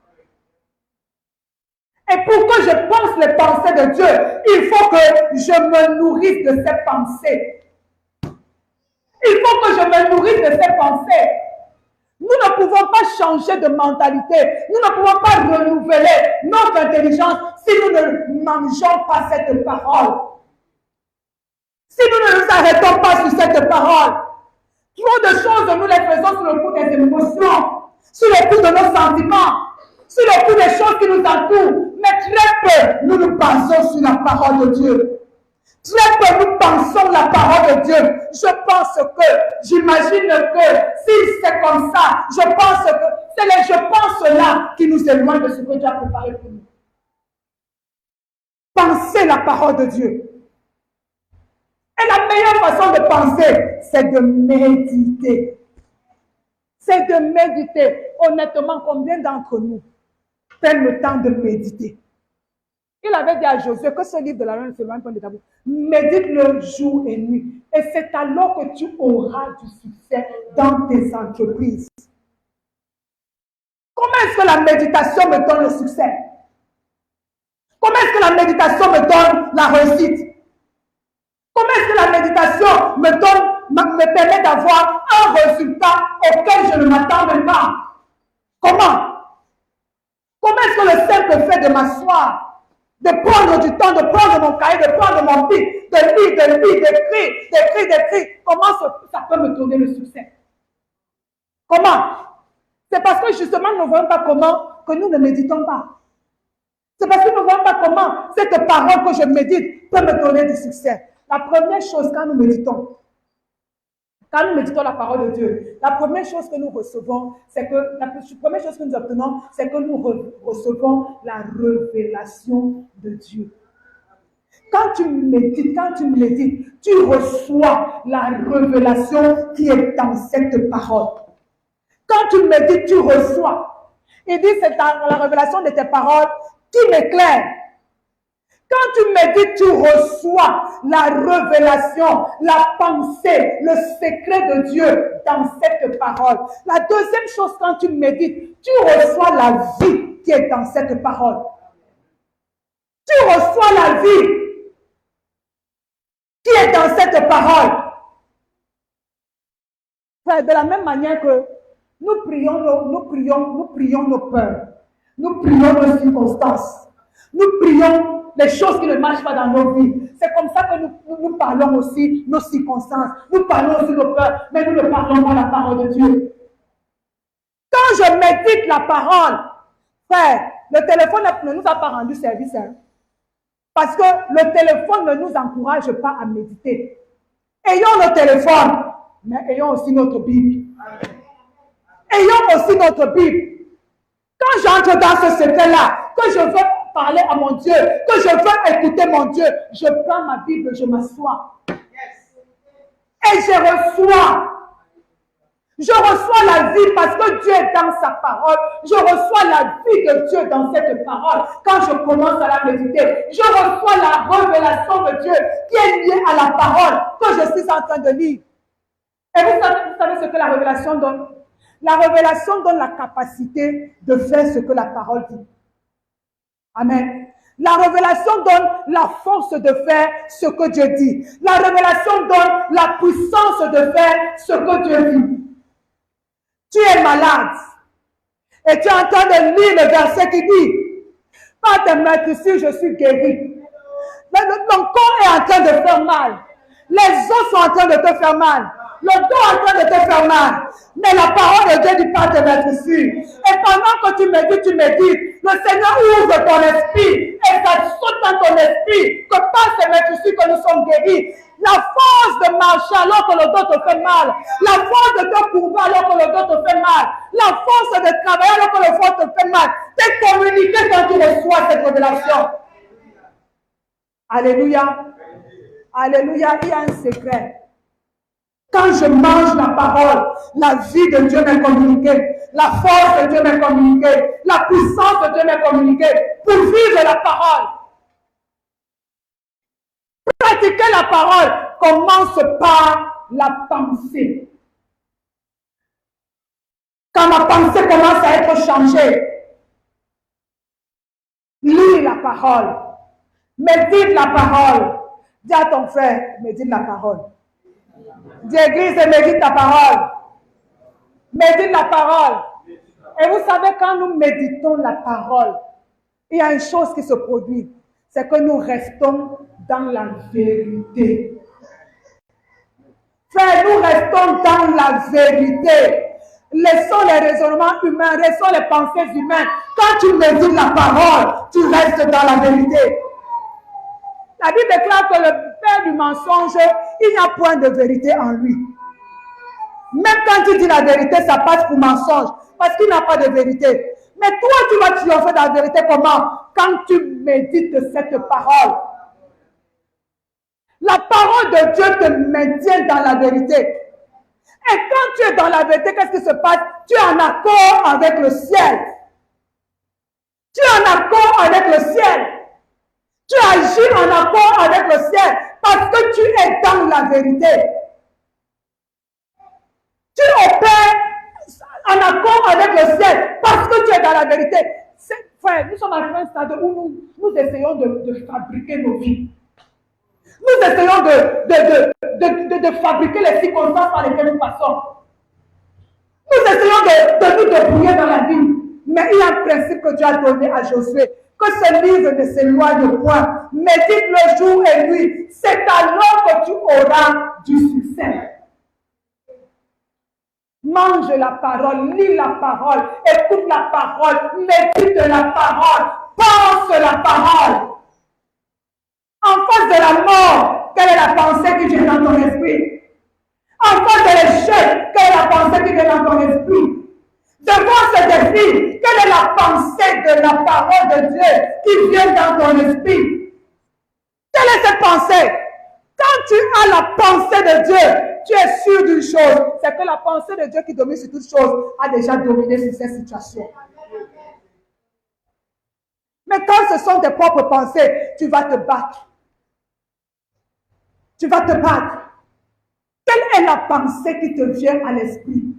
Et pour que je pense les pensées de Dieu, il faut que je me nourrisse de ces pensées. Il faut que je me nourrisse de ces pensées. Nous ne pouvons pas changer de mentalité. Nous ne pouvons pas renouveler notre intelligence si nous ne mangeons pas cette parole. Si nous ne nous arrêtons pas sur cette parole. Trop de choses, nous les faisons sur le coup des émotions, sur le coup de nos sentiments, sur le coup des choses qui nous entourent. Mais très peu, nous nous basons sur la parole de Dieu. Très peu, nous pensons la parole de Dieu. Je pense que, j'imagine que, si c'est comme ça, je pense que, c'est les je pense là qui nous éloignent de ce que Dieu a préparé pour nous. Pensez la parole de Dieu. Et la meilleure façon de penser, c'est de méditer. C'est de méditer. Honnêtement, combien d'entre nous prennent le temps de méditer? Il avait dit à Josué que ce livre de la loi ne s'éloigne pas de ta bouche. Médite-le jour et nuit. Et c'est alors que tu auras du succès dans tes entreprises. Comment est-ce que la méditation me donne le succès? Comment est-ce que la méditation me donne la réussite? Comment est-ce que la méditation me permet d'avoir un résultat auquel je ne m'attends même pas? Comment? Comment est-ce que le simple fait de m'asseoir, de prendre du temps, de prendre mon cahier, de prendre mon bic, de lire, d'écrire, comment ça peut me donner le succès? Comment? C'est parce que justement nous ne voyons pas comment que nous ne méditons pas. C'est parce que nous ne voyons pas comment cette parole que je médite peut me donner du succès. La première chose quand nous méditons la parole de Dieu, la première chose que nous recevons, c'est que, la première chose que nous obtenons, c'est que nous recevons la révélation de Dieu. Quand tu médites, tu reçois la révélation qui est dans cette parole. Quand tu médites, tu reçois. Il dit, c'est la révélation de tes paroles qui m'éclaire. Quand tu médites, tu reçois la révélation, la pensée, le secret de Dieu dans cette parole. La deuxième chose, quand tu médites, tu reçois la vie qui est dans cette parole. Tu reçois la vie qui est dans cette parole. De la même manière que nous prions nos peurs, nous prions nos circonstances, nous prions les choses qui ne marchent pas dans nos vies. C'est comme ça que nous parlons aussi nos circonstances, nous parlons aussi nos peurs, mais nous ne parlons pas la parole de Dieu. Quand je médite la parole, frère, le téléphone ne nous a pas rendu service. Hein? Parce que le téléphone ne nous encourage pas à méditer. Ayons le téléphone, mais ayons aussi notre Bible. Ayons aussi notre Bible. Quand j'entre dans ce secret-là, que je veux parler à mon Dieu, que je veux écouter mon Dieu, je prends ma Bible, je m'assois. Et je reçois la vie parce que Dieu est dans sa parole. Je reçois la vie de Dieu dans cette parole. Quand je commence à la méditer, je reçois la révélation de Dieu qui est liée à la parole que je suis en train de lire. Et vous savez ce que la révélation donne? La révélation donne la capacité de faire ce que la parole dit. Amen. La révélation donne la force de faire ce que Dieu dit. La révélation donne la puissance de faire ce que Dieu dit. Tu es malade et tu es en train de lire le verset qui dit « Par tes maîtrises, je suis guéri. » Mon corps est en train de faire mal. Les os sont en train de te faire mal. Le dos est en train de te faire mal. Mais la parole de Dieu dit pas de mettre ici. Et pendant que tu médites, le Seigneur ouvre ton esprit et ça saute dans ton esprit que par ces maîtrises que nous sommes guéris. La force de marcher alors que le dos te fait mal. La force de te courber alors que le dos te fait mal. La force de travailler alors que le foie te fait mal. T'es communiqué quand tu reçois cette révélation. Alléluia. Alléluia. Il y a un secret. Quand je mange la parole, la vie de Dieu m'est communiquée. La force de Dieu m'est communiquée. La puissance de Dieu m'est communiquée. Pour vivre la parole. Pratiquer la parole commence par la pensée. Quand ma pensée commence à être changée, lis la parole. Médite la parole. Dis à ton frère, médite la parole. Dis église et médite la parole. Médite la parole. Et vous savez, quand nous méditons la parole, il y a une chose qui se produit. C'est que nous restons dans la vérité. Frère, nous restons dans la vérité. Laissons les raisonnements humains, laissons les pensées humaines. Quand tu médites la parole, tu restes dans la vérité. La Bible déclare que le père du mensonge, il n'y a point de vérité en lui. Même quand tu dis la vérité, ça passe pour mensonge, parce qu'il n'a pas de vérité. Mais toi, tu vas triompher de la vérité comment? Quand tu médites cette parole. La parole de Dieu te maintient dans la vérité. Et quand tu es dans la vérité, qu'est-ce qui se passe? Tu es en accord avec le ciel. Tu es en accord avec le ciel. Tu agis en accord avec le ciel parce que tu es dans la vérité. Tu opères en accord avec le ciel parce que tu es dans la vérité. Frère, nous sommes à un stade où nous essayons de fabriquer nos vies. Nous essayons de fabriquer les circonstances par lesquelles nous passons. Nous essayons de nous débrouiller dans la vie. Mais il y a un principe que Dieu a donné à Josué. Que ce livre ne s'éloigne point. Médite le jour et nuit. C'est alors que tu auras du succès. Mange la parole, lis la parole, écoute la parole, médite la parole, pense la parole. En face de la mort, quelle est la pensée qui vient dans ton esprit? En face de l'échec, quelle est la pensée qui vient dans ton esprit? Devant ce défi, quelle est la pensée de la parole de Dieu qui vient dans ton esprit? Quelle est cette pensée? Quand tu as la pensée de Dieu, tu es sûr d'une chose, c'est que la pensée de Dieu qui domine sur toute chose a déjà dominé sur cette situation. Mais quand ce sont tes propres pensées, tu vas te battre. Tu vas te battre. Quelle est la pensée qui te vient à l'esprit?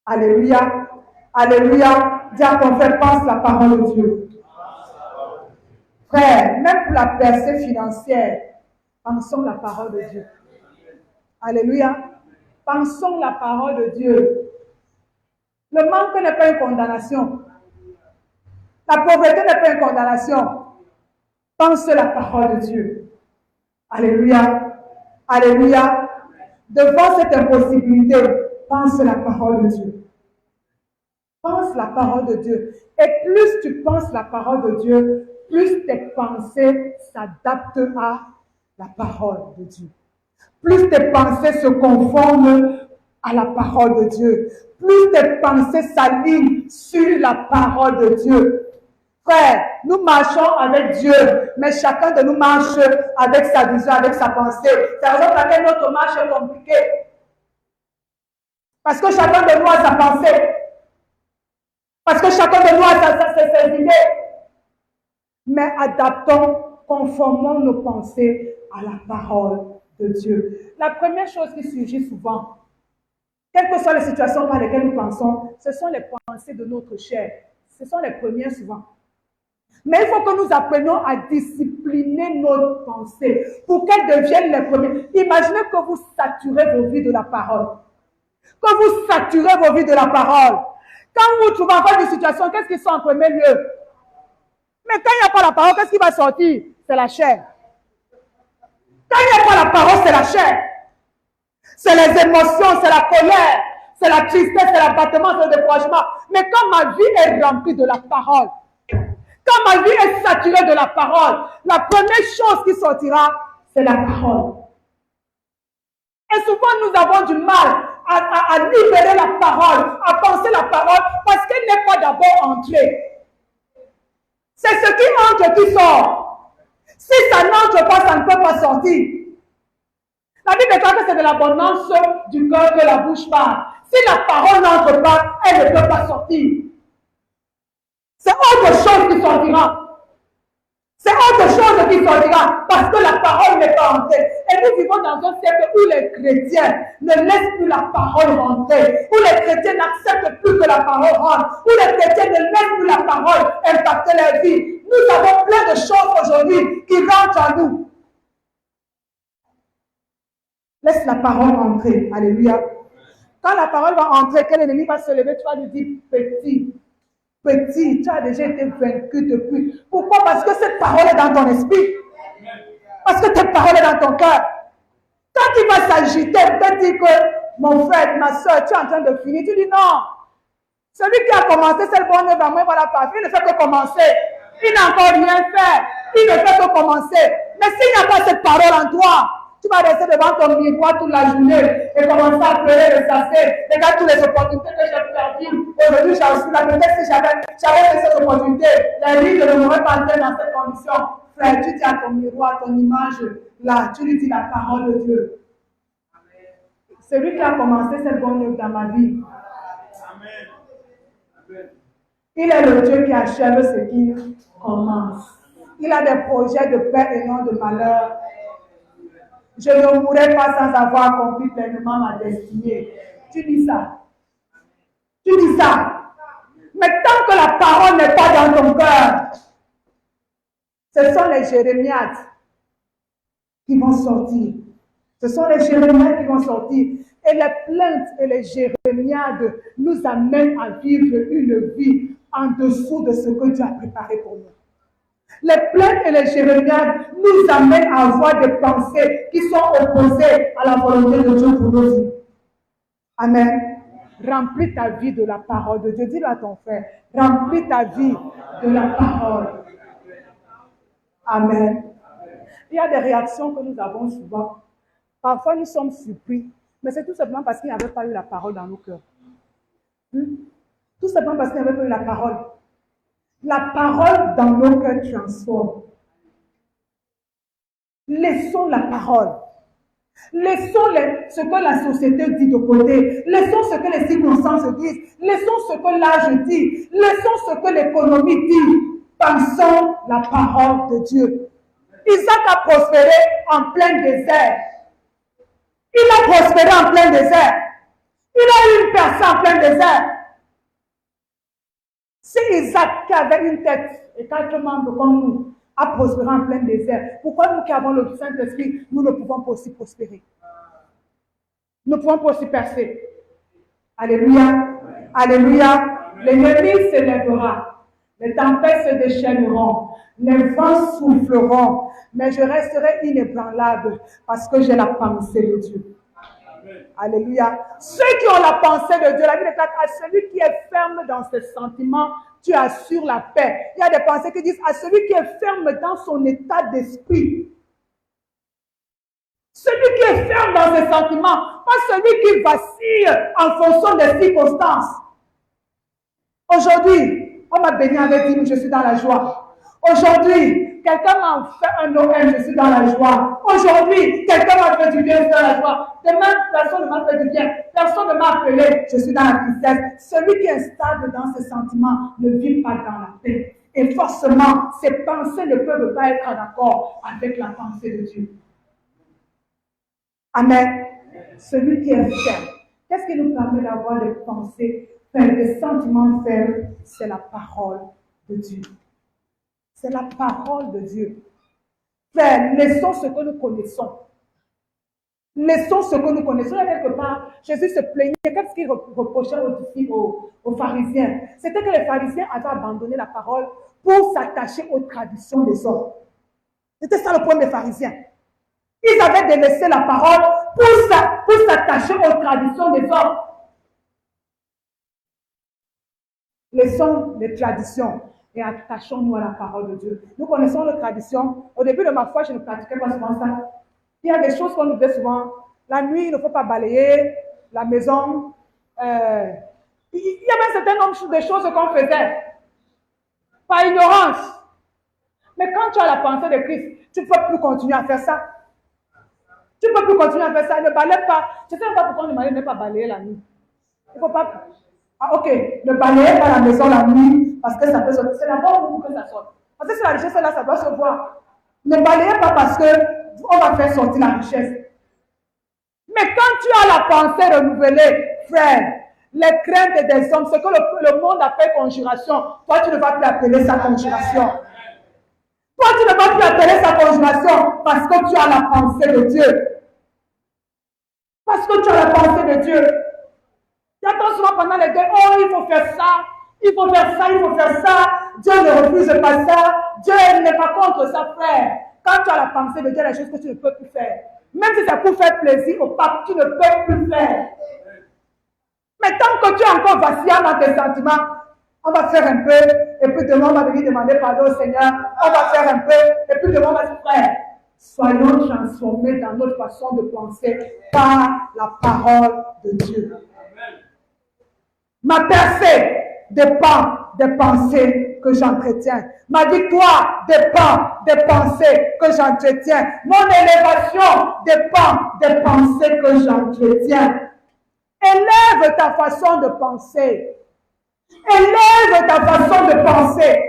Alléluia. Alléluia. Dis à ton frère, pense la parole de Dieu. Frère, même pour la percée financière, pensons la parole de Dieu. Alléluia. Pensons la parole de Dieu. Le manque n'est pas une condamnation. La pauvreté n'est pas une condamnation. Pense la parole de Dieu. Alléluia. Alléluia. Devant cette impossibilité, pense la parole de Dieu. Pense la parole de Dieu. Et plus tu penses la parole de Dieu, plus tes pensées s'adaptent à la parole de Dieu. Plus tes pensées se conforment à la parole de Dieu. Plus tes pensées s'alignent sur la parole de Dieu. Frère, nous marchons avec Dieu, mais chacun de nous marche avec sa vision, avec sa pensée. C'est la raison pour laquelle notre marche est compliquée. Parce que chacun de nous a sa pensée. Parce que chacun de nous a ses idées. Mais adaptons, conformons nos pensées à la parole de Dieu. La première chose qui surgit souvent, quelles que soient les situations par lesquelles nous pensons, ce sont les pensées de notre chair. Ce sont les premières souvent. Mais il faut que nous apprenions à discipliner nos pensées pour qu'elles deviennent les premières. Imaginez que vous saturez vos vies de la parole. Que vous saturez vos vies de la parole. Quand vous vous trouvez en face d'une situation, qu'est-ce qui sort en premier lieu? Mais quand il n'y a pas la parole, qu'est-ce qui va sortir? C'est la chair. Quand il n'y a pas la parole, c'est la chair. C'est les émotions, c'est la colère, c'est la tristesse, c'est l'abattement, c'est le découragement. Mais quand ma vie est remplie de la parole, Quand ma vie est saturée de la parole, la première chose qui sortira, c'est la parole. Et souvent, nous avons du mal à libérer la parole, à penser la parole, parce qu'elle n'est pas d'abord entrée. C'est ce qui entre qui sort. Si ça n'entre pas, ça ne peut pas sortir. La Bible déclare que c'est de l'abondance du cœur que la bouche parle. Si la parole n'entre pas, elle ne peut pas sortir. C'est autre chose qui sortira. C'est autre chose qui sortira parce que la parole n'est pas entrée. Et nous vivons dans un siècle où les chrétiens ne laissent plus la parole rentrer, où les chrétiens n'acceptent plus que la parole rentre, où les chrétiens ne laissent plus la parole impacter leur vie. Nous avons plein de choses aujourd'hui qui rentrent en nous. Laisse la parole entrer. Alléluia. Quand la parole va entrer, quel ennemi va se lever, tu vas lui dire petit. Petit, tu as déjà été vaincu depuis. Pourquoi? Parce que cette parole est dans ton esprit. Parce que cette parole est dans ton cœur. Quand il va s'agiter, peut-être dire que mon frère, ma soeur, tu es en train de finir. Tu dis non. Celui qui a commencé cette bonne œuvre, moi, il va la faire. Il ne fait que commencer. Il n'a encore rien fait. Il ne fait que commencer. Mais s'il n'y a pas cette parole en toi, tu vas rester devant ton miroir toute la journée et commencer à pleurer, ressasser. Regarde toutes les opportunités que j'ai perdues. Aujourd'hui, j'ai aussi la peut-être si j'avais fait cette opportunité, la vie ne m'aurait pas entré dans cette condition. Frère, tu dis à ton miroir, ton image, là, tu lui dis la parole de Dieu. Celui qui a commencé cette bonne œuvre dans ma vie, il est le Dieu qui achève ce qu'il commence. Il a des projets de paix et non de malheur. Je ne mourrai pas sans avoir accompli pleinement ma destinée. Tu dis ça. Tu dis ça. Mais tant que la parole n'est pas dans ton cœur, ce sont les jérémiades qui vont sortir. Ce sont les jérémiades qui vont sortir. Et les plaintes et les jérémiades nous amènent à vivre une vie en dessous de ce que Dieu a préparé pour nous. Les plaintes et les jérémiades nous amènent à avoir des pensées qui sont opposées à la volonté de Dieu pour nos vies. Amen. Remplis ta vie de la parole de Dieu. Dis-le à ton frère. Remplis ta vie de la parole. Amen. Il y a des réactions que nous avons souvent. Parfois, nous sommes surpris. Mais c'est tout simplement parce qu'il n'y avait pas eu la parole dans nos cœurs. Tout simplement parce qu'il n'y avait pas eu la parole. La parole dans nos cœurs transforme. Laissons la parole. Laissons ce que la société dit de côté. Laissons ce que les circonstances disent. Laissons ce que l'âge dit. Laissons ce que l'économie dit. Pensons la parole de Dieu. Isaac a prospéré en plein désert. Il a prospéré en plein désert. Il a eu une personne en plein désert. Si Isaac qui avait une tête et 4 membres comme nous a prospéré en plein désert, pourquoi nous qui avons le Saint-Esprit, nous ne pouvons pas aussi prospérer? Nous ne pouvons pas aussi percer. Alléluia. Alléluia. L'ennemi s'élèvera. Les tempêtes se déchaîneront. Les vents souffleront. Mais je resterai inébranlable parce que j'ai la pensée de Dieu. Alléluia. Ceux qui ont la pensée de Dieu, la Bible déclare à celui qui est ferme dans ses sentiments, tu assures la paix. Il y a des pensées qui disent à celui qui est ferme dans son état d'esprit. Celui qui est ferme dans ses sentiments, pas celui qui vacille en fonction des circonstances. Aujourd'hui, on m'a béni avec 10 000, je suis dans la joie. Aujourd'hui, quelqu'un m'a fait un Noël, je suis dans la joie. Aujourd'hui, quelqu'un m'a fait du bien, je suis dans la joie. Demain, personne ne m'a fait du bien. Personne ne m'a appelé, je suis dans la tristesse. Celui qui est stable dans ses sentiments ne vit pas dans la paix. Et forcément, ses pensées ne peuvent pas être en accord avec la pensée de Dieu. Amen. Celui qui est ferme. Qu'est-ce qui nous permet d'avoir des pensées fermes, des sentiments fermes? C'est la parole de Dieu. C'est la parole de Dieu. Frère, laissons ce que nous connaissons. Laissons ce que nous connaissons. Il y a quelque part, Jésus se plaignait. Qu'est-ce qu'il reprochait aux pharisiens? C'était que les pharisiens avaient abandonné la parole pour s'attacher aux traditions des hommes. C'était ça le problème des pharisiens. Ils avaient délaissé la parole pour s'attacher aux traditions des hommes. Laissons les traditions et attachons-nous à la parole de Dieu. Nous connaissons nos traditions. Au début de ma foi, je ne pratiquais pas souvent ça. Il y a des choses qu'on nous disait souvent. La nuit, il ne faut pas balayer la maison. Il y avait un certain nombre de choses qu'on faisait par ignorance. Mais quand tu as la pensée de Christ, tu ne peux plus continuer à faire ça. Tu ne peux plus continuer à faire ça. Ne balaye pas. Je ne sais pas pourquoi le mari n'est pas balayé la nuit. Il ne faut pas. Ah, ok. Ne balayez pas la maison la nuit parce que ça peut sortir. C'est d'abord pour que ça sorte. Parce que si la richesse est là, ça doit se voir. Ne balayez pas parce qu'on va faire sortir la richesse. Mais quand tu as la pensée renouvelée, frère, les craintes des hommes, ce que le monde appelle conjuration, toi tu ne vas plus appeler ça conjuration. Toi tu ne vas plus appeler ça conjuration parce que tu as la pensée de Dieu. Parce que tu as la pensée de Dieu. Tu attends souvent pendant les deuils, oh il faut faire ça, il faut faire ça, il faut faire ça. Dieu ne refuse pas ça. Dieu n'est pas contre ça, frère. Quand tu as la pensée de Dieu, il y a des choses que tu ne peux plus faire. Même si c'est pour faire plaisir au pape, tu ne peux plus faire. Mais tant que tu es encore vacillant dans tes sentiments, on va faire un peu, et puis demain on va venir demander pardon au Seigneur, on va faire un peu, et puis demain on va dire, frère, soyons transformés dans notre façon de penser par la parole de Dieu. Ma percée dépend des pensées que j'entretiens. Ma victoire dépend des pensées que j'entretiens. Mon élévation dépend des pensées que j'entretiens. Élève ta façon de penser. Élève ta façon de penser.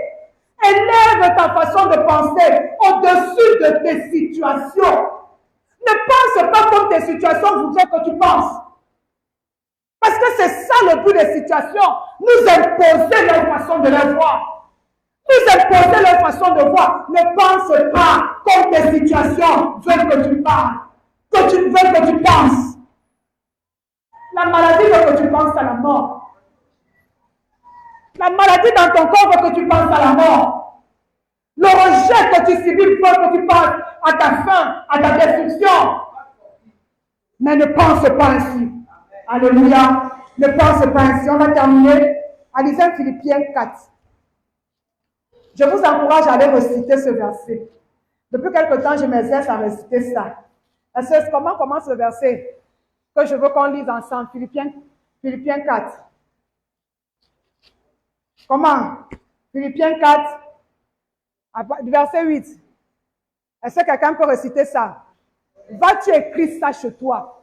Élève ta façon de penser au-dessus de tes situations. Ne pense pas comme tes situations voudraient que tu penses. Parce que c'est ça le but des situations. Nous imposer leur façon de les voir. Nous imposer leur façon de voir. Ne pense pas comme tes situations veulent que tu parles. Que tu veux que tu penses. La maladie veut que tu penses à la mort. La maladie dans ton corps veut que tu penses à la mort. Le rejet que tu subis veut que tu penses à ta faim, à ta destruction. Mais ne pense pas ainsi. Alléluia. Ne pense pas ainsi. On va terminer en lisant Philippiens 4. Je vous encourage à aller reciter ce verset. Depuis quelque temps, je m'exerce à reciter ça. Comment commence le verset que je veux qu'on lise ensemble? Philippiens 4. Comment? Philippiens 4, verset 8. Est-ce que quelqu'un peut reciter ça? Va-tu écrire ça chez toi?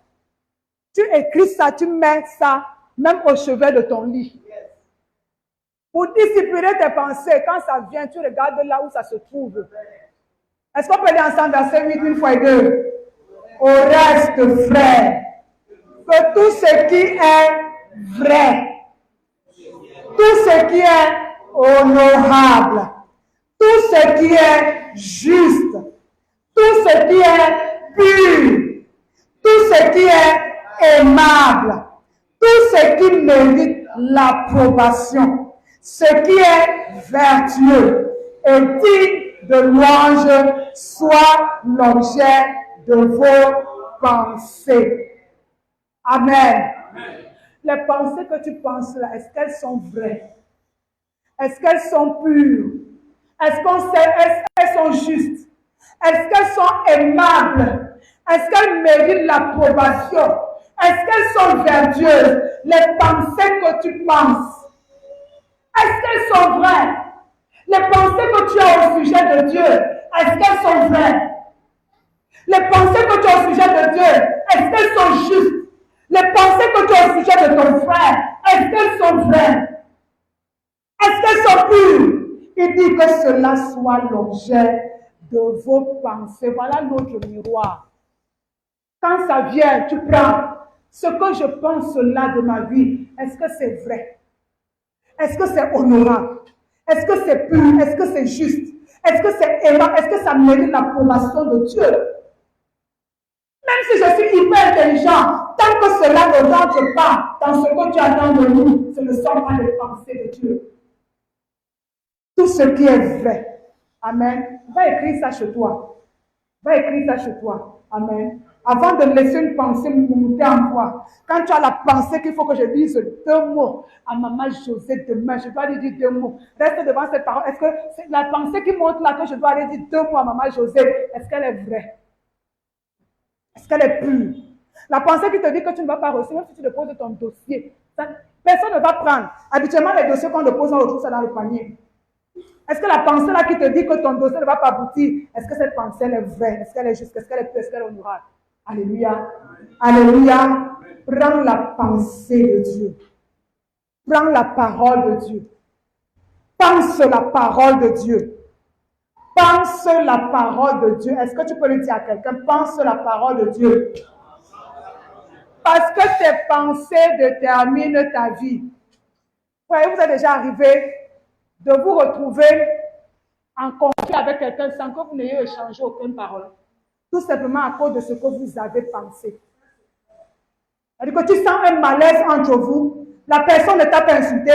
Tu écris ça, tu mets ça même au chevet de ton lit. Pour discipliner tes pensées, quand ça vient, tu regardes là où ça se trouve. Est-ce qu'on peut lire ensemble verset 8 une fois et deux? Au reste, frère, que tout ce qui est vrai, tout ce qui est honorable, tout ce qui est juste, tout ce qui est pur, tout ce qui est aimable, tout ce qui mérite l'approbation, ce qui est vertueux et digne de louange soit l'objet de vos pensées. Amen. Les pensées que tu penses là, est-ce qu'elles sont vraies? Est-ce qu'elles sont pures? Est-ce qu'elles sont justes? Est-ce qu'elles sont aimables? Est-ce qu'elles méritent l'approbation? Est-ce qu'elles sont vertueuses? Les pensées que tu penses, est-ce qu'elles sont vraies? Les pensées que tu as au sujet de Dieu, est-ce qu'elles sont vraies? Les pensées que tu as au sujet de Dieu, est-ce qu'elles sont justes? Les pensées que tu as au sujet de ton frère, est-ce qu'elles sont vraies? Est-ce qu'elles sont pures? Il dit que cela soit l'objet de vos pensées. Voilà notre miroir. Quand ça vient, tu prends ce que je pense là de ma vie. Est-ce que c'est vrai? Est-ce que c'est honorable? Est-ce que c'est pur? Est-ce que c'est juste? Est-ce que c'est aimable? Est-ce que ça mérite l'approbation de Dieu? Même si je suis hyper intelligent, tant que cela ne rentre pas dans ce que tu attends de nous, ce ne sont pas les pensées de Dieu. Tout ce qui est vrai. Amen. Va écrire ça chez toi. Va écrire ça chez toi. Amen. Avant de laisser une pensée monter en toi, quand tu as la pensée qu'il faut que je dise 2 mots à maman Josée demain, je dois aller dire 2 mots. Reste devant cette parole. Est-ce que c'est la pensée qui monte là que je dois aller dire 2 mots à maman Josée, est-ce qu'elle est vraie? Est-ce qu'elle est pure? La pensée qui te dit que tu ne vas pas recevoir, même si tu déposes ton dossier, personne ne va prendre. Habituellement, les dossiers qu'on dépose, on retrouve ça dans le panier. Est-ce que la pensée là qui te dit que ton dossier ne va pas aboutir, est-ce que cette pensée elle est vraie? Est-ce qu'elle est juste? Est-ce qu'elle est pure? Est-ce qu'elle est honorable? Alléluia. Alléluia. Prends la pensée de Dieu. Prends la parole de Dieu. Pense la parole de Dieu. Pense la parole de Dieu. Est-ce que tu peux le dire à quelqu'un? Pense la parole de Dieu. Parce que tes pensées déterminent ta vie. Vous êtes déjà arrivé de vous retrouver en conflit avec quelqu'un sans que vous n'ayez échangé aucune parole. Tout simplement à cause de ce que vous avez pensé. C'est-à-dire que tu sens un malaise entre vous. La personne ne t'a pas insulté.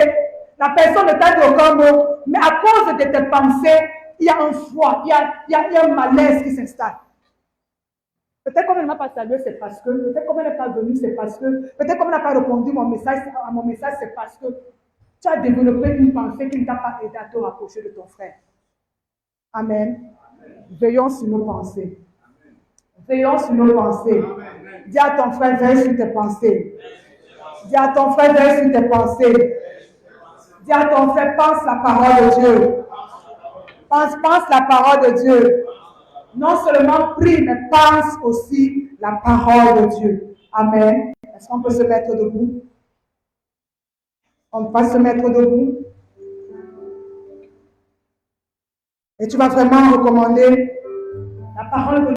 La personne ne t'a dit aucun mot. Mais à cause de tes pensées, il y a un froid, il y a un malaise qui s'installe. Peut-être qu'on ne m'a pas salué, c'est parce que. Peut-être qu'on n'est pas venu, c'est parce que. Peut-être qu'on n'a pas répondu à mon message, c'est parce que tu as développé une pensée qui ne t'a pas aidé à te rapprocher de ton frère. Amen. Veillons sur nos pensées. Veillons sur nos pensées. Dis à ton frère, veille sur tes pensées. Dis à ton frère, veille sur tes pensées. Dis à ton frère, pense la parole de Dieu. Pense la parole de Dieu. Non seulement prie, mais pense aussi la parole de Dieu. Amen. Est-ce qu'on peut se mettre debout? On va se mettre debout. Et tu vas vraiment recommander la parole de Dieu.